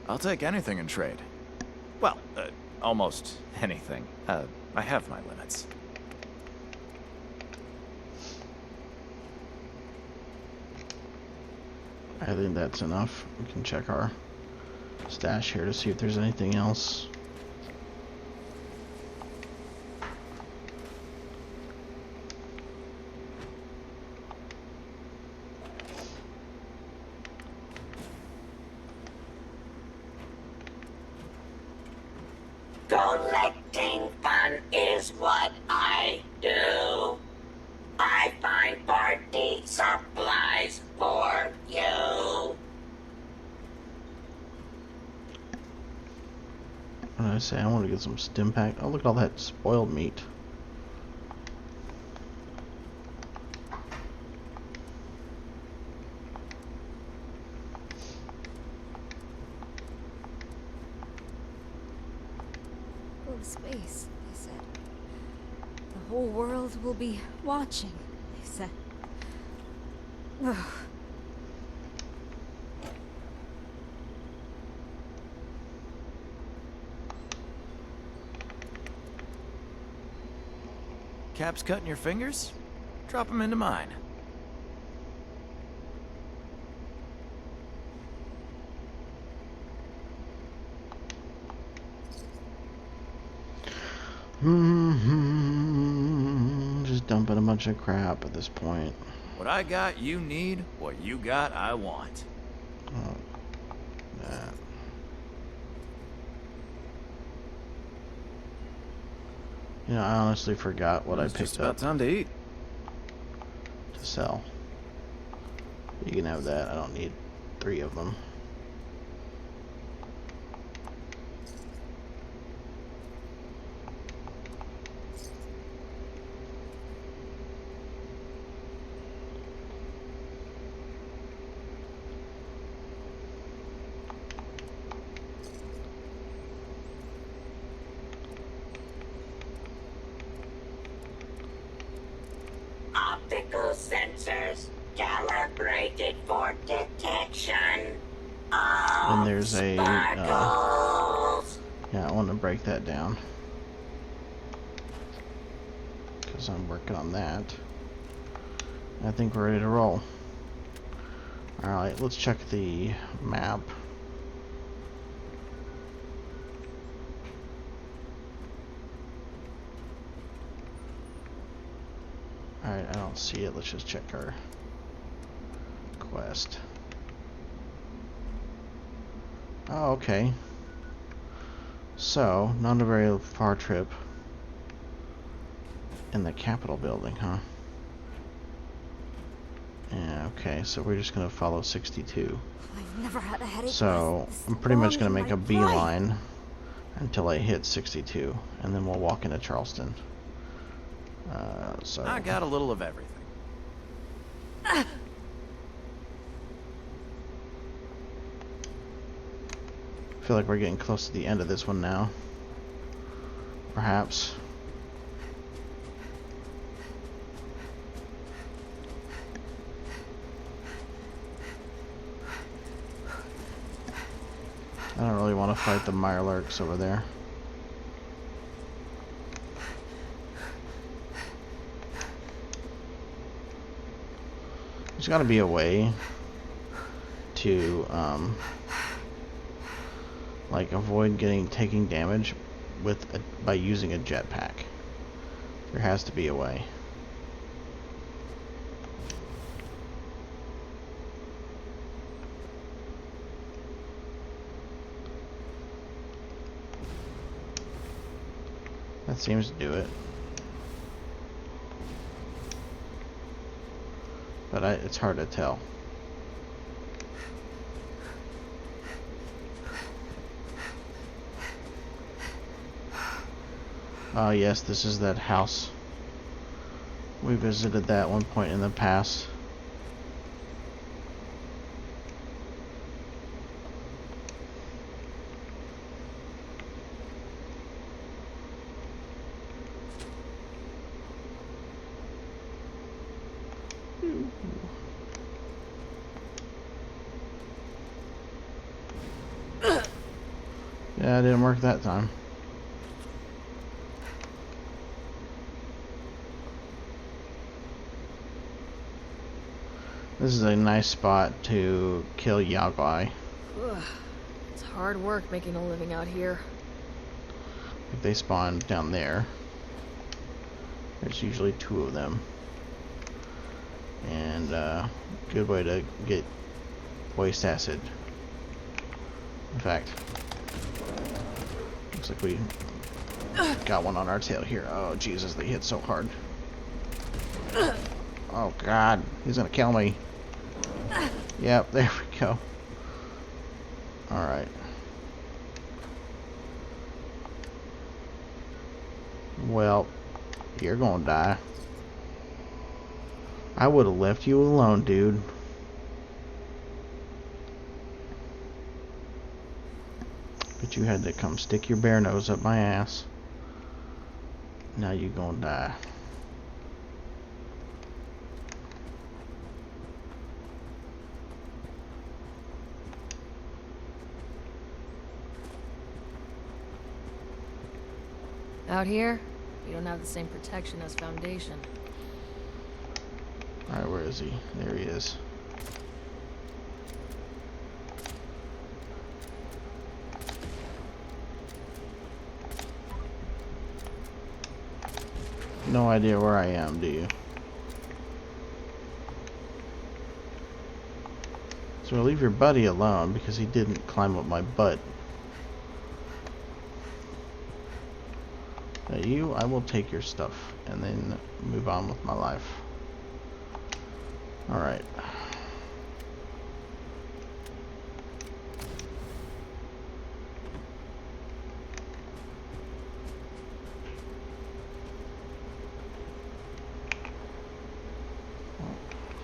I'll take anything in trade. Well, almost anything. I have my limits. I think that's enough. We can check our stash here to see if there's anything else. Collecting fun is what I do. I find party supplies for you. What did I say? I want to get some stim pack. Oh, look at all that spoiled meat. Go to space, they said. The whole world will be watching, they said. Ugh. Cap's cutting your fingers? Drop them into mine. Just dumping a bunch of crap at this point. What I got, you need. What you got, I want. Oh, that. You know, I honestly forgot what I It's just picked about up time to eat. to sell. You can have that. I don't need 3 of them. Optical sensors calibrated for detection of And there's a, sparkles. yeah, I want to break that down. Because I'm working on that. I think we're ready to roll. Alright, let's check the map. Alright, I don't see it. Let's just check our quest. Oh, okay. So, not a very far trip in the Capitol building, huh? Yeah, okay, so we're just gonna follow 62. I've never had a headache. So, this I'm pretty much long gonna in make my a beeline life. until I hit 62, and then we'll walk into Charleston. So I got a little of everything. I feel like we're getting close to the end of this one now. Perhaps. I don't really want to fight the Mirelurks over there. There's got to be a way to like avoid taking damage by using a jetpack. There has to be a way. That seems to do it. But it's hard to tell. Oh yes, this is that house. We visited that one point in the past. Yeah, it didn't work that time. This is a nice spot to kill Yagai. Ugh. It's hard work making a living out here. If they spawn down there, there's usually 2 of them. And good way to get waste acid. In fact, looks like we got one on our tail here. Oh Jesus, they hit so hard. Oh God, he's gonna kill me. Yep, there we go. Alright. Well, you're gonna die. I would have left you alone, dude. But you had to come stick your bare nose up my ass. Now you gonna die. Out here, you don't have the same protection as Foundation. Alright, where is he? There he is. No idea where I am, do you? So leave your buddy alone because he didn't climb up my butt. You, I will take your stuff and then move on with my life. Alright.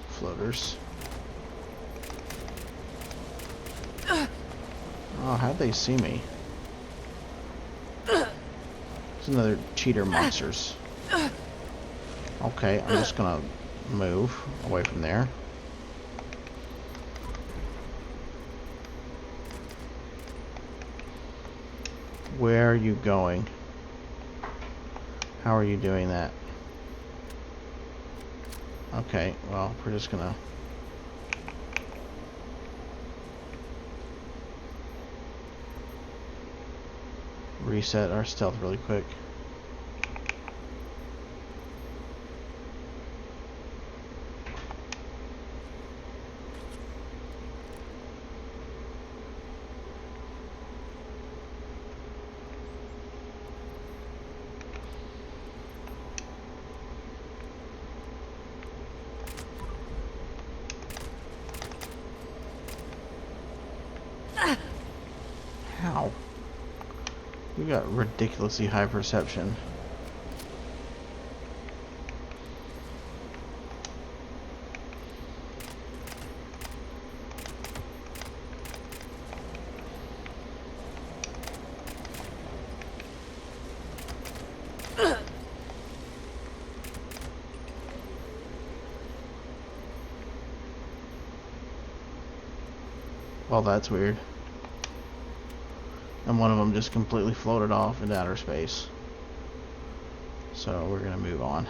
Floaters. Oh, how'd they see me? It's another cheater monsters. Okay, I'm just gonna move away from there. Where are you going? How are you doing that? Okay, well, we're just gonna reset our stealth really quick. How? You got ridiculously high perception. Well, that's weird. And one of them just completely floated off into outer space. So we're gonna move on.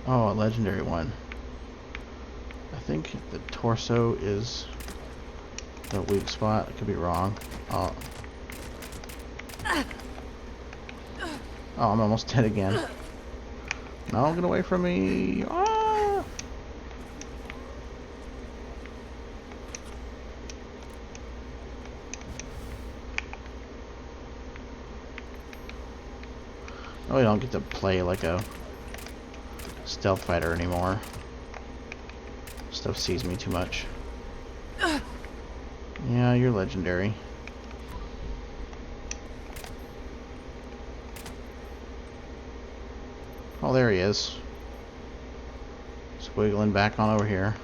Oh, a legendary one. I think the torso is the weak spot. I could be wrong. Oh, I'm almost dead again. No, get away from me. Ah! Oh, we don't get to play like a stealth fighter anymore. Stuff sees me too much. Yeah, you're legendary. Oh, there he is. Squiggling back on over here.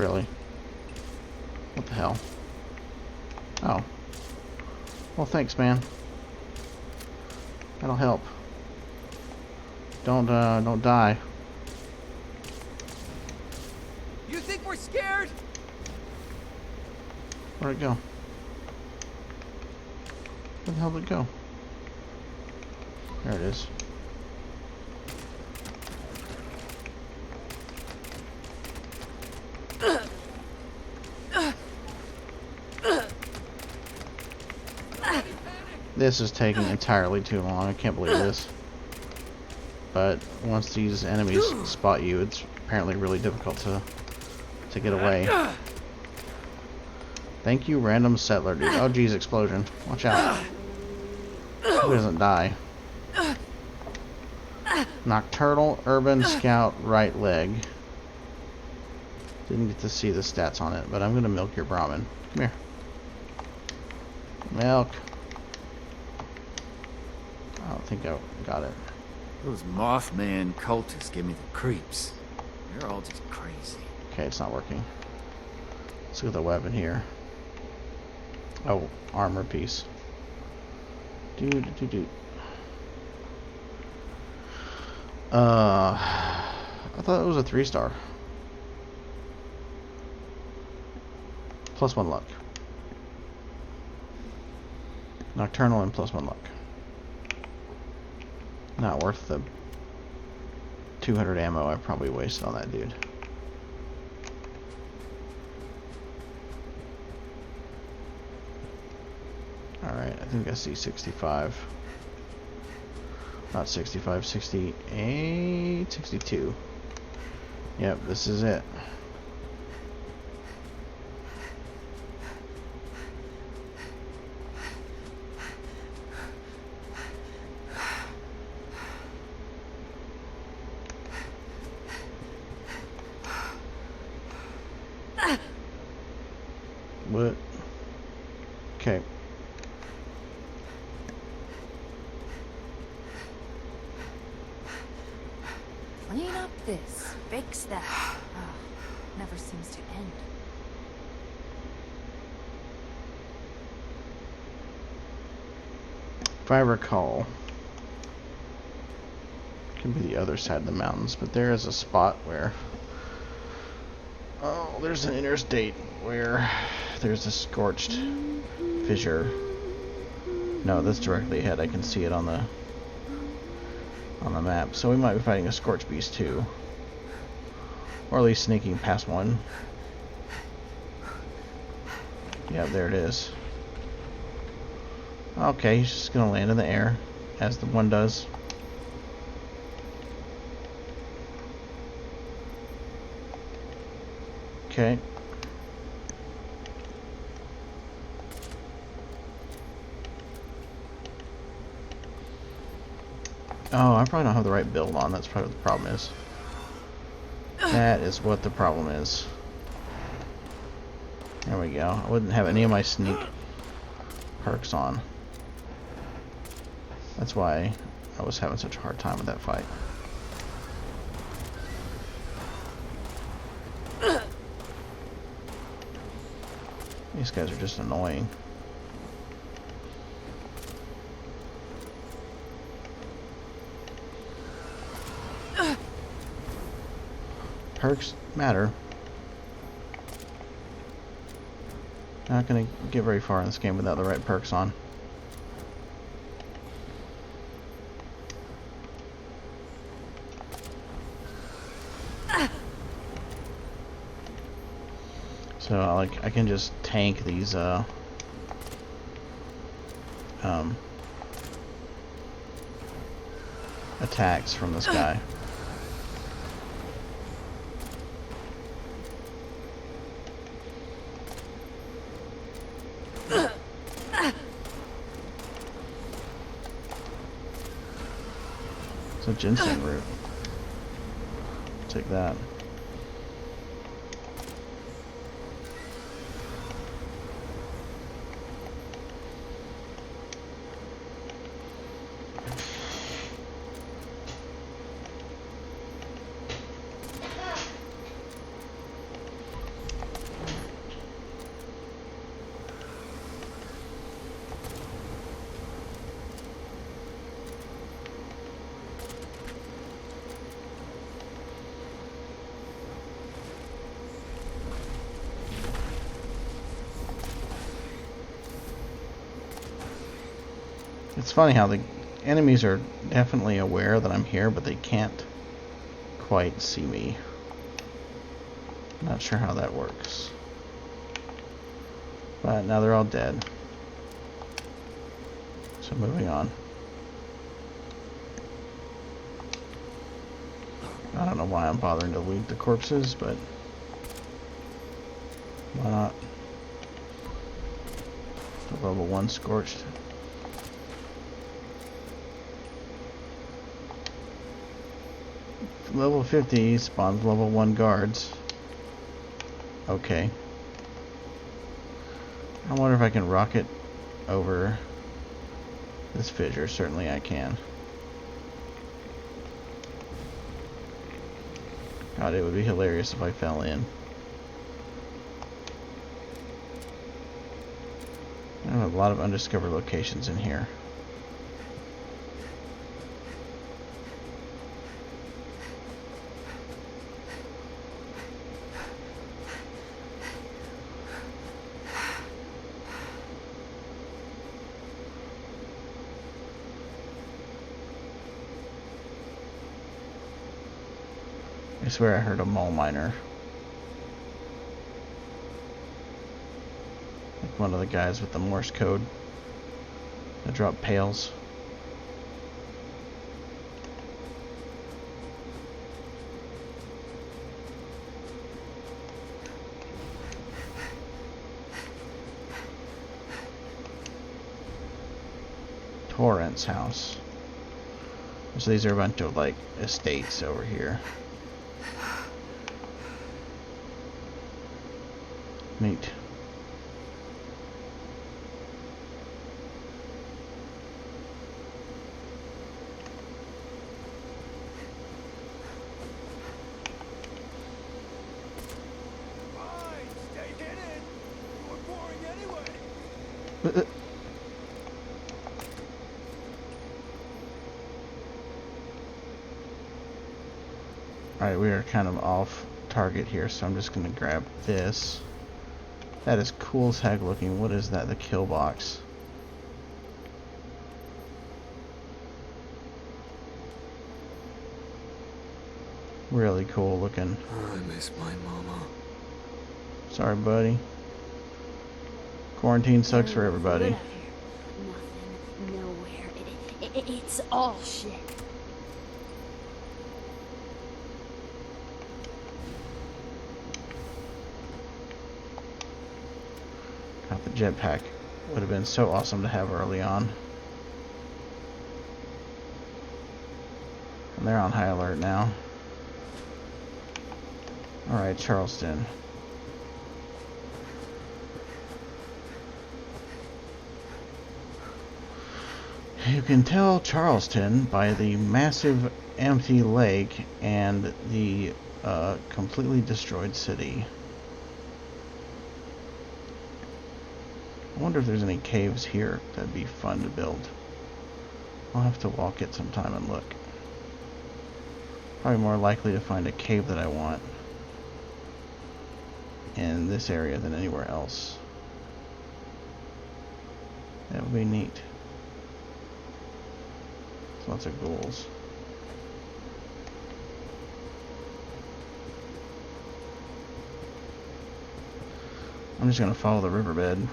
really? What the hell? Oh. Well, thanks, man. That'll help. Don't die. You think we're scared? Where'd it go? Where the hell did it go? There it is. This is taking entirely too long. I can't believe this. But once these enemies spot you, it's apparently really difficult to get away. Thank you, random settler dude. Oh geez, explosion. Watch out. Who doesn't die? Nocturnal Urban Scout right leg. Didn't get to see the stats on it, but I'm gonna milk your Brahmin. Come here. Milk. I don't think I got it. Those Mothman cultists give me the creeps. They're all just crazy. Okay, it's not working. Let's look at the weapon here. Oh, armor piece. I thought it was a 3-star. +1 luck. Nocturnal and +1 luck. Not worth the 200 ammo I probably wasted on that dude. Alright, I think I see 65. Not 65, 68, 62. Yep, this is it. What? Okay. Clean up this, fix that. Oh, never seems to end. If I recall, it could be the other side of the mountains, but there is a spot where, oh, there's an interstate where there's a scorched fissure. No, that's directly ahead. I can see it on the map. So we might be fighting a scorched beast too, or at least sneaking past one. Yeah, there it is. Okay, he's just gonna land in the air, as the one does. Okay. Oh, I probably don't have the right build on. That's probably what the problem is. That is what the problem is. There we go. I wouldn't have any of my sneak perks on. That's why I was having such a hard time with that fight. These guys are just annoying. Perks matter. Not gonna get very far in this game without the right perks on. So like I can just tank these attacks from this guy. It's a ginseng root. Take that. It's funny how the enemies are definitely aware that I'm here, but they can't quite see me. Not sure how that works. But now they're all dead. So moving on. I don't know why I'm bothering to loot the corpses, but why not? The level 1 scorched. Level 50 spawns level 1 guards. Okay. I wonder if I can rocket over this fissure. Certainly I can. God, it would be hilarious if I fell in. I have a lot of undiscovered locations in here. I swear I heard a mole miner. Like one of the guys with the Morse code that dropped pails. Torrance house. So these are a bunch of like estates over here. Neat. Fine, stay hidden. You're boring anyway. Alright, we are kind of off target here, so I'm just gonna grab this. That is cool as heck looking. What is that? The kill box. Really cool looking. I miss my mama. Sorry, buddy. Quarantine sucks for everybody. Nothing, nowhere. It's all shit. Got the jetpack. Would have been so awesome to have early on. And they're on high alert now. Alright, Charleston. You can tell Charleston by the massive empty lake and the completely destroyed city. I wonder if there's any caves here that'd be fun to build. I'll have to walk it sometime and look. Probably more likely to find a cave that I want in this area than anywhere else. That would be neat. Lots of ghouls. I'm just gonna follow the riverbed.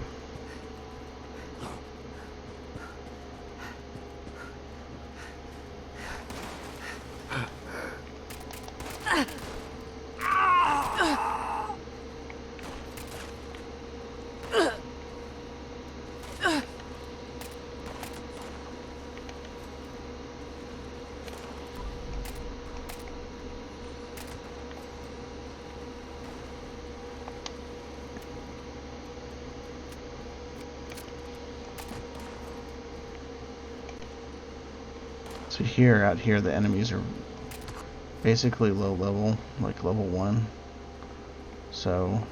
So here, out here, the enemies are basically low level, like level 1. So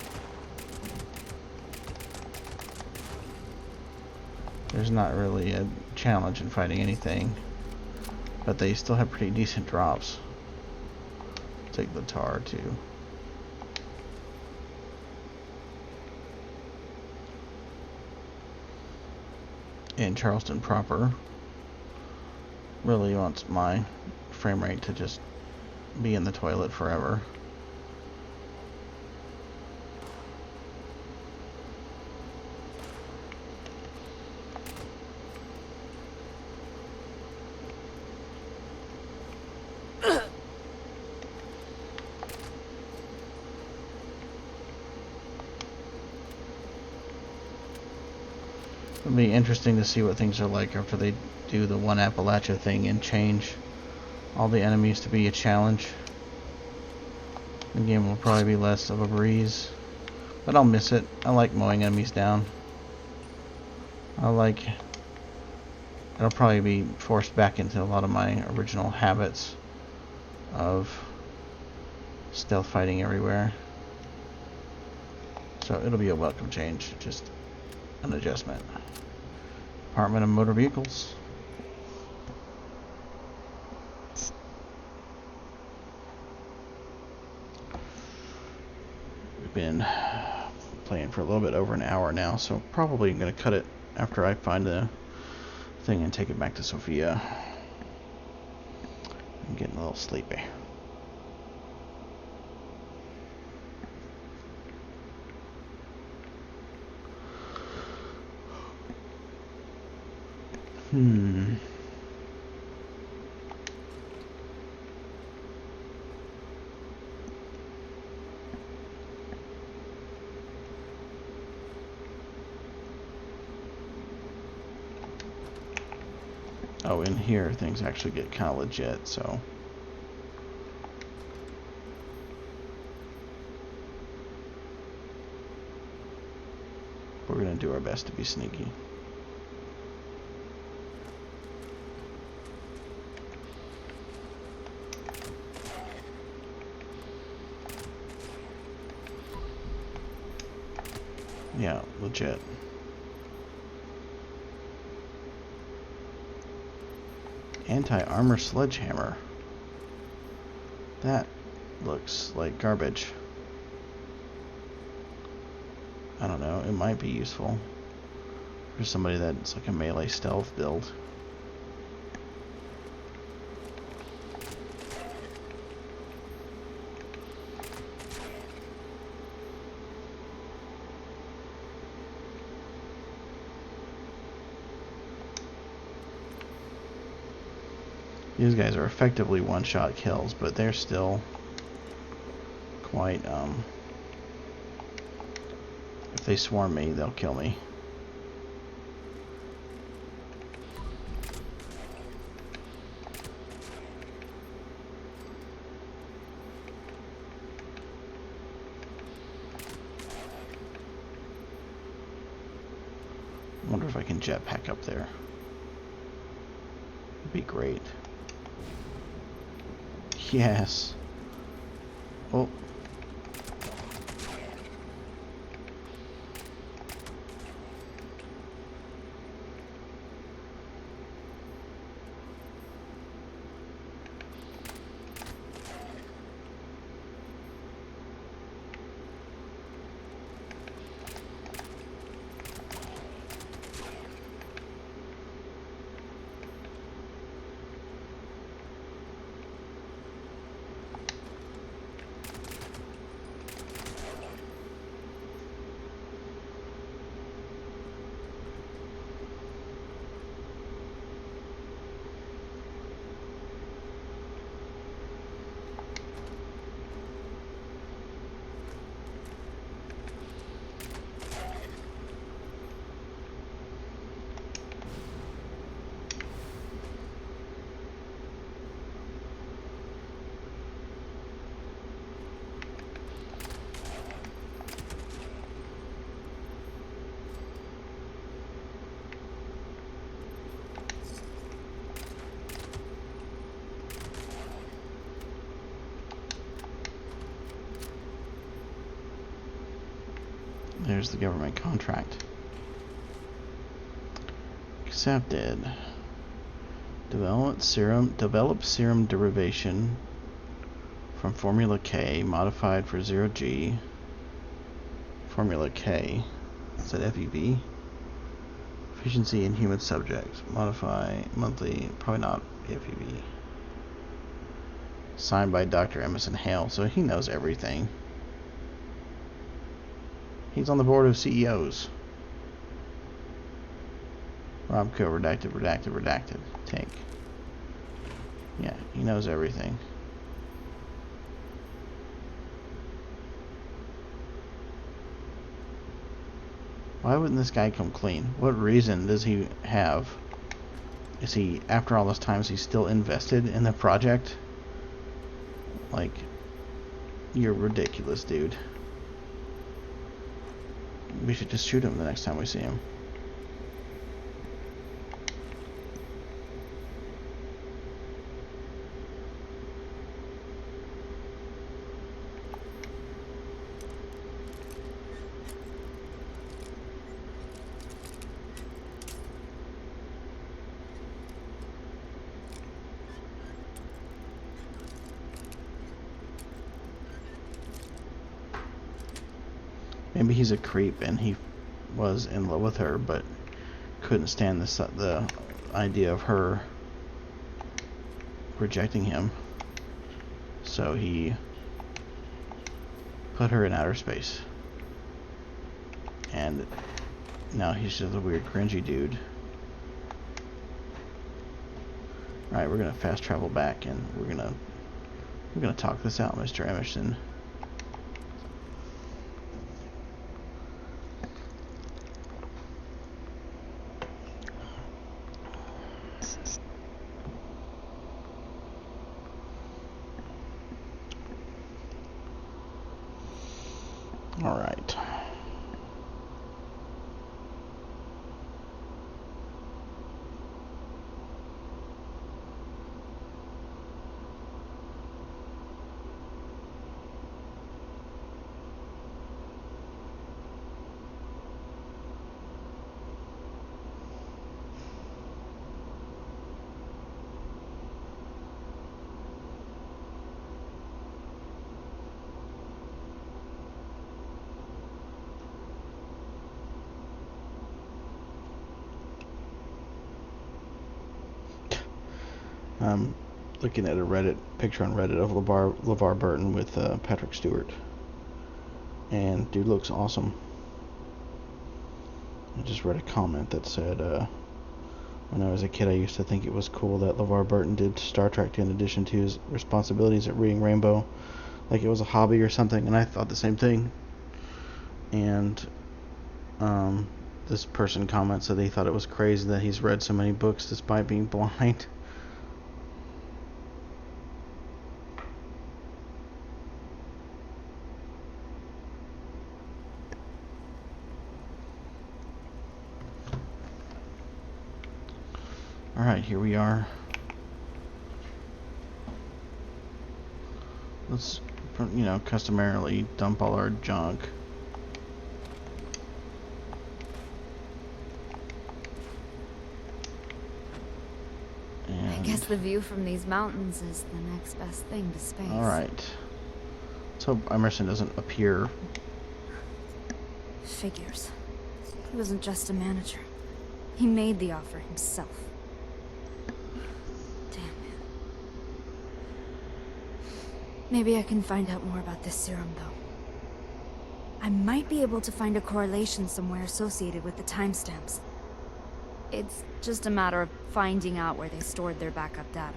there's not really a challenge in fighting anything, but they still have pretty decent drops. Take the tar too. In Charleston proper, really wants my frame rate to just be in the toilet forever. It'll be interesting to see what things are like after they do the one Appalachia thing and change all the enemies to be a challenge. The game will probably be less of a breeze, but I'll miss it. I like mowing enemies down. It'll probably be forced back into a lot of my original habits of stealth fighting everywhere. So it'll be a welcome change, just an adjustment. Department of Motor Vehicles. We've been playing for a little bit over an hour now, so probably going to cut it after I find the thing and take it back to Sofia. I'm getting a little sleepy. Oh, in here things actually get kind of legit, so we're gonna do our best to be sneaky. Yeah, legit. Anti-armor sledgehammer. That looks like garbage. I don't know, it might be useful for somebody that's like a melee stealth build. These guys are effectively one-shot kills, but they're still quite, if they swarm me, they'll kill me. I wonder if I can jetpack up there. It'd be great. Yes. Oh. There's the government contract. Accepted. Develop serum derivation from Formula K, modified for 0G. Formula K. Is that FEV? Efficiency in human subjects. Modify monthly. Probably not KFPV. Signed by Dr. Emerson Hale, so he knows everything. He's on the board of CEOs. Rob Co. redacted. Tank. Yeah, he knows everything. Why wouldn't this guy come clean? What reason does he have? Is he, after all this time, is he still invested in the project? Like, you're ridiculous, dude. We should just shoot him the next time we see him. Maybe he's a creep and he was in love with her, but couldn't stand the idea of her rejecting him. So he put her in outer space. And now he's just a weird, cringy dude. Alright, we're gonna fast travel back and we're gonna talk this out, Mr. Emerson. All right. I'm looking at a Reddit picture on Reddit of LeVar Burton with Patrick Stewart, and dude looks awesome. I just read a comment that said, when I was a kid, I used to think it was cool that LeVar Burton did Star Trek in addition to his responsibilities at reading Rainbow, like it was a hobby or something, and I thought the same thing. And this person comments that they thought it was crazy that he's read so many books despite being blind. Alright, here we are. Let's, customarily dump all our junk. I guess the view from these mountains is the next best thing to space. Alright. Let's hope Emerson doesn't appear. Figures. He wasn't just a manager. He made the offer himself. Maybe I can find out more about this serum, though. I might be able to find a correlation somewhere associated with the timestamps. It's just a matter of finding out where they stored their backup data.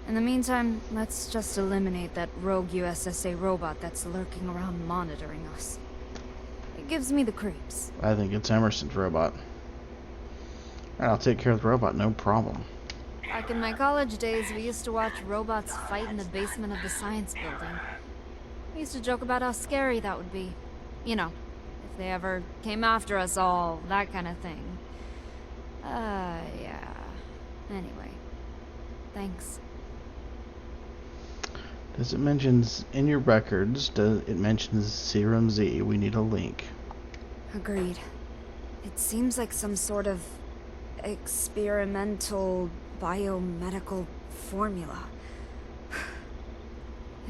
In the meantime, let's just eliminate that rogue USSA robot that's lurking around monitoring us. It gives me the creeps. I think it's Emerson's robot. Alright, I'll take care of the robot, no problem. Back in my college days, we used to watch robots fight in the basement of the science building. We used to joke about how scary that would be. You know, if they ever came after us all, that kind of thing. Yeah. Anyway, thanks. Does it mentions in your records, it mentions Serum Z, we need a link. Agreed. It seems like some sort of experimental biomedical formula.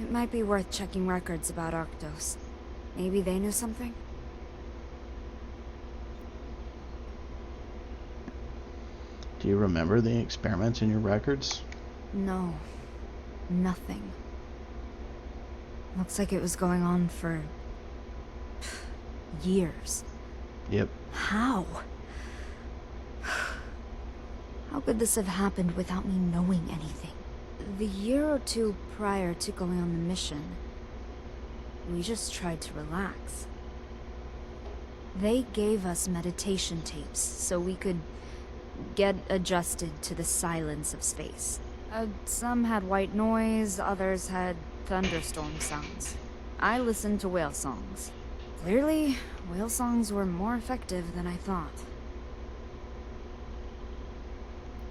It might be worth checking records about Arctos. Maybe they knew something? Do you remember the experiments in your records? No. Nothing. Looks like it was going on for years. Yep. How? How could this have happened without me knowing anything? The year or two prior to going on the mission, we just tried to relax. They gave us meditation tapes so we could get adjusted to the silence of space. Some had white noise, others had thunderstorm sounds. I listened to whale songs. Clearly, whale songs were more effective than I thought.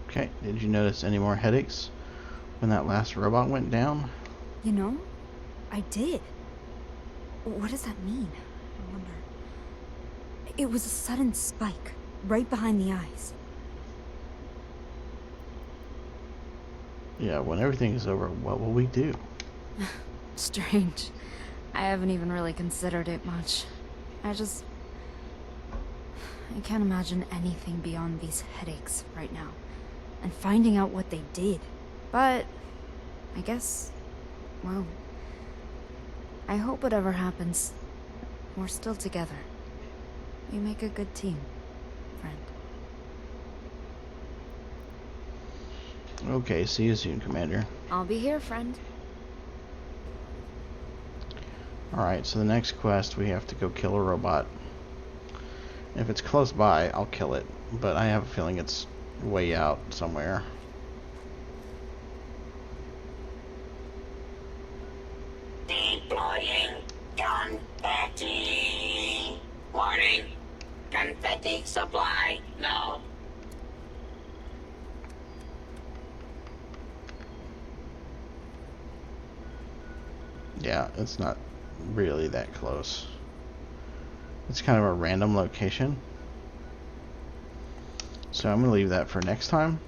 Okay, did you notice any more headaches when that last robot went down? You know, I did. What does that mean? I wonder. It was a sudden spike, right behind the eyes. Yeah, when everything is over, what will we do? Strange. I haven't even really considered it much. I can't imagine anything beyond these headaches right now. And finding out what they did. But I guess, well, I hope whatever happens, we're still together. We make a good team, friend. Okay, see you soon, Commander. I'll be here, friend. Alright, so the next quest, we have to go kill a robot. If it's close by, I'll kill it. But I have a feeling it's way out somewhere. Deploying confetti. Warning. Confetti supply. No. Yeah, it's not really that close. It's kind of a random location. So I'm going to leave that for next time.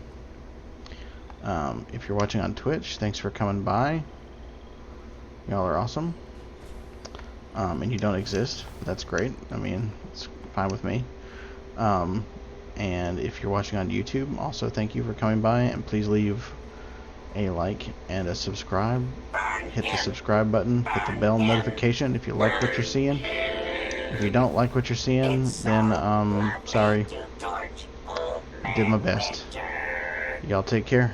If you're watching on Twitch, thanks for coming by. Y'all are awesome. And you don't exist. That's great. I mean, it's fine with me. And if you're watching on YouTube, also thank you for coming by. And please leave a like and a subscribe. Hit the subscribe button. Hit the bell notification if you like what you're seeing. If you don't like what you're seeing, then sorry. I did my best. Y'all take care.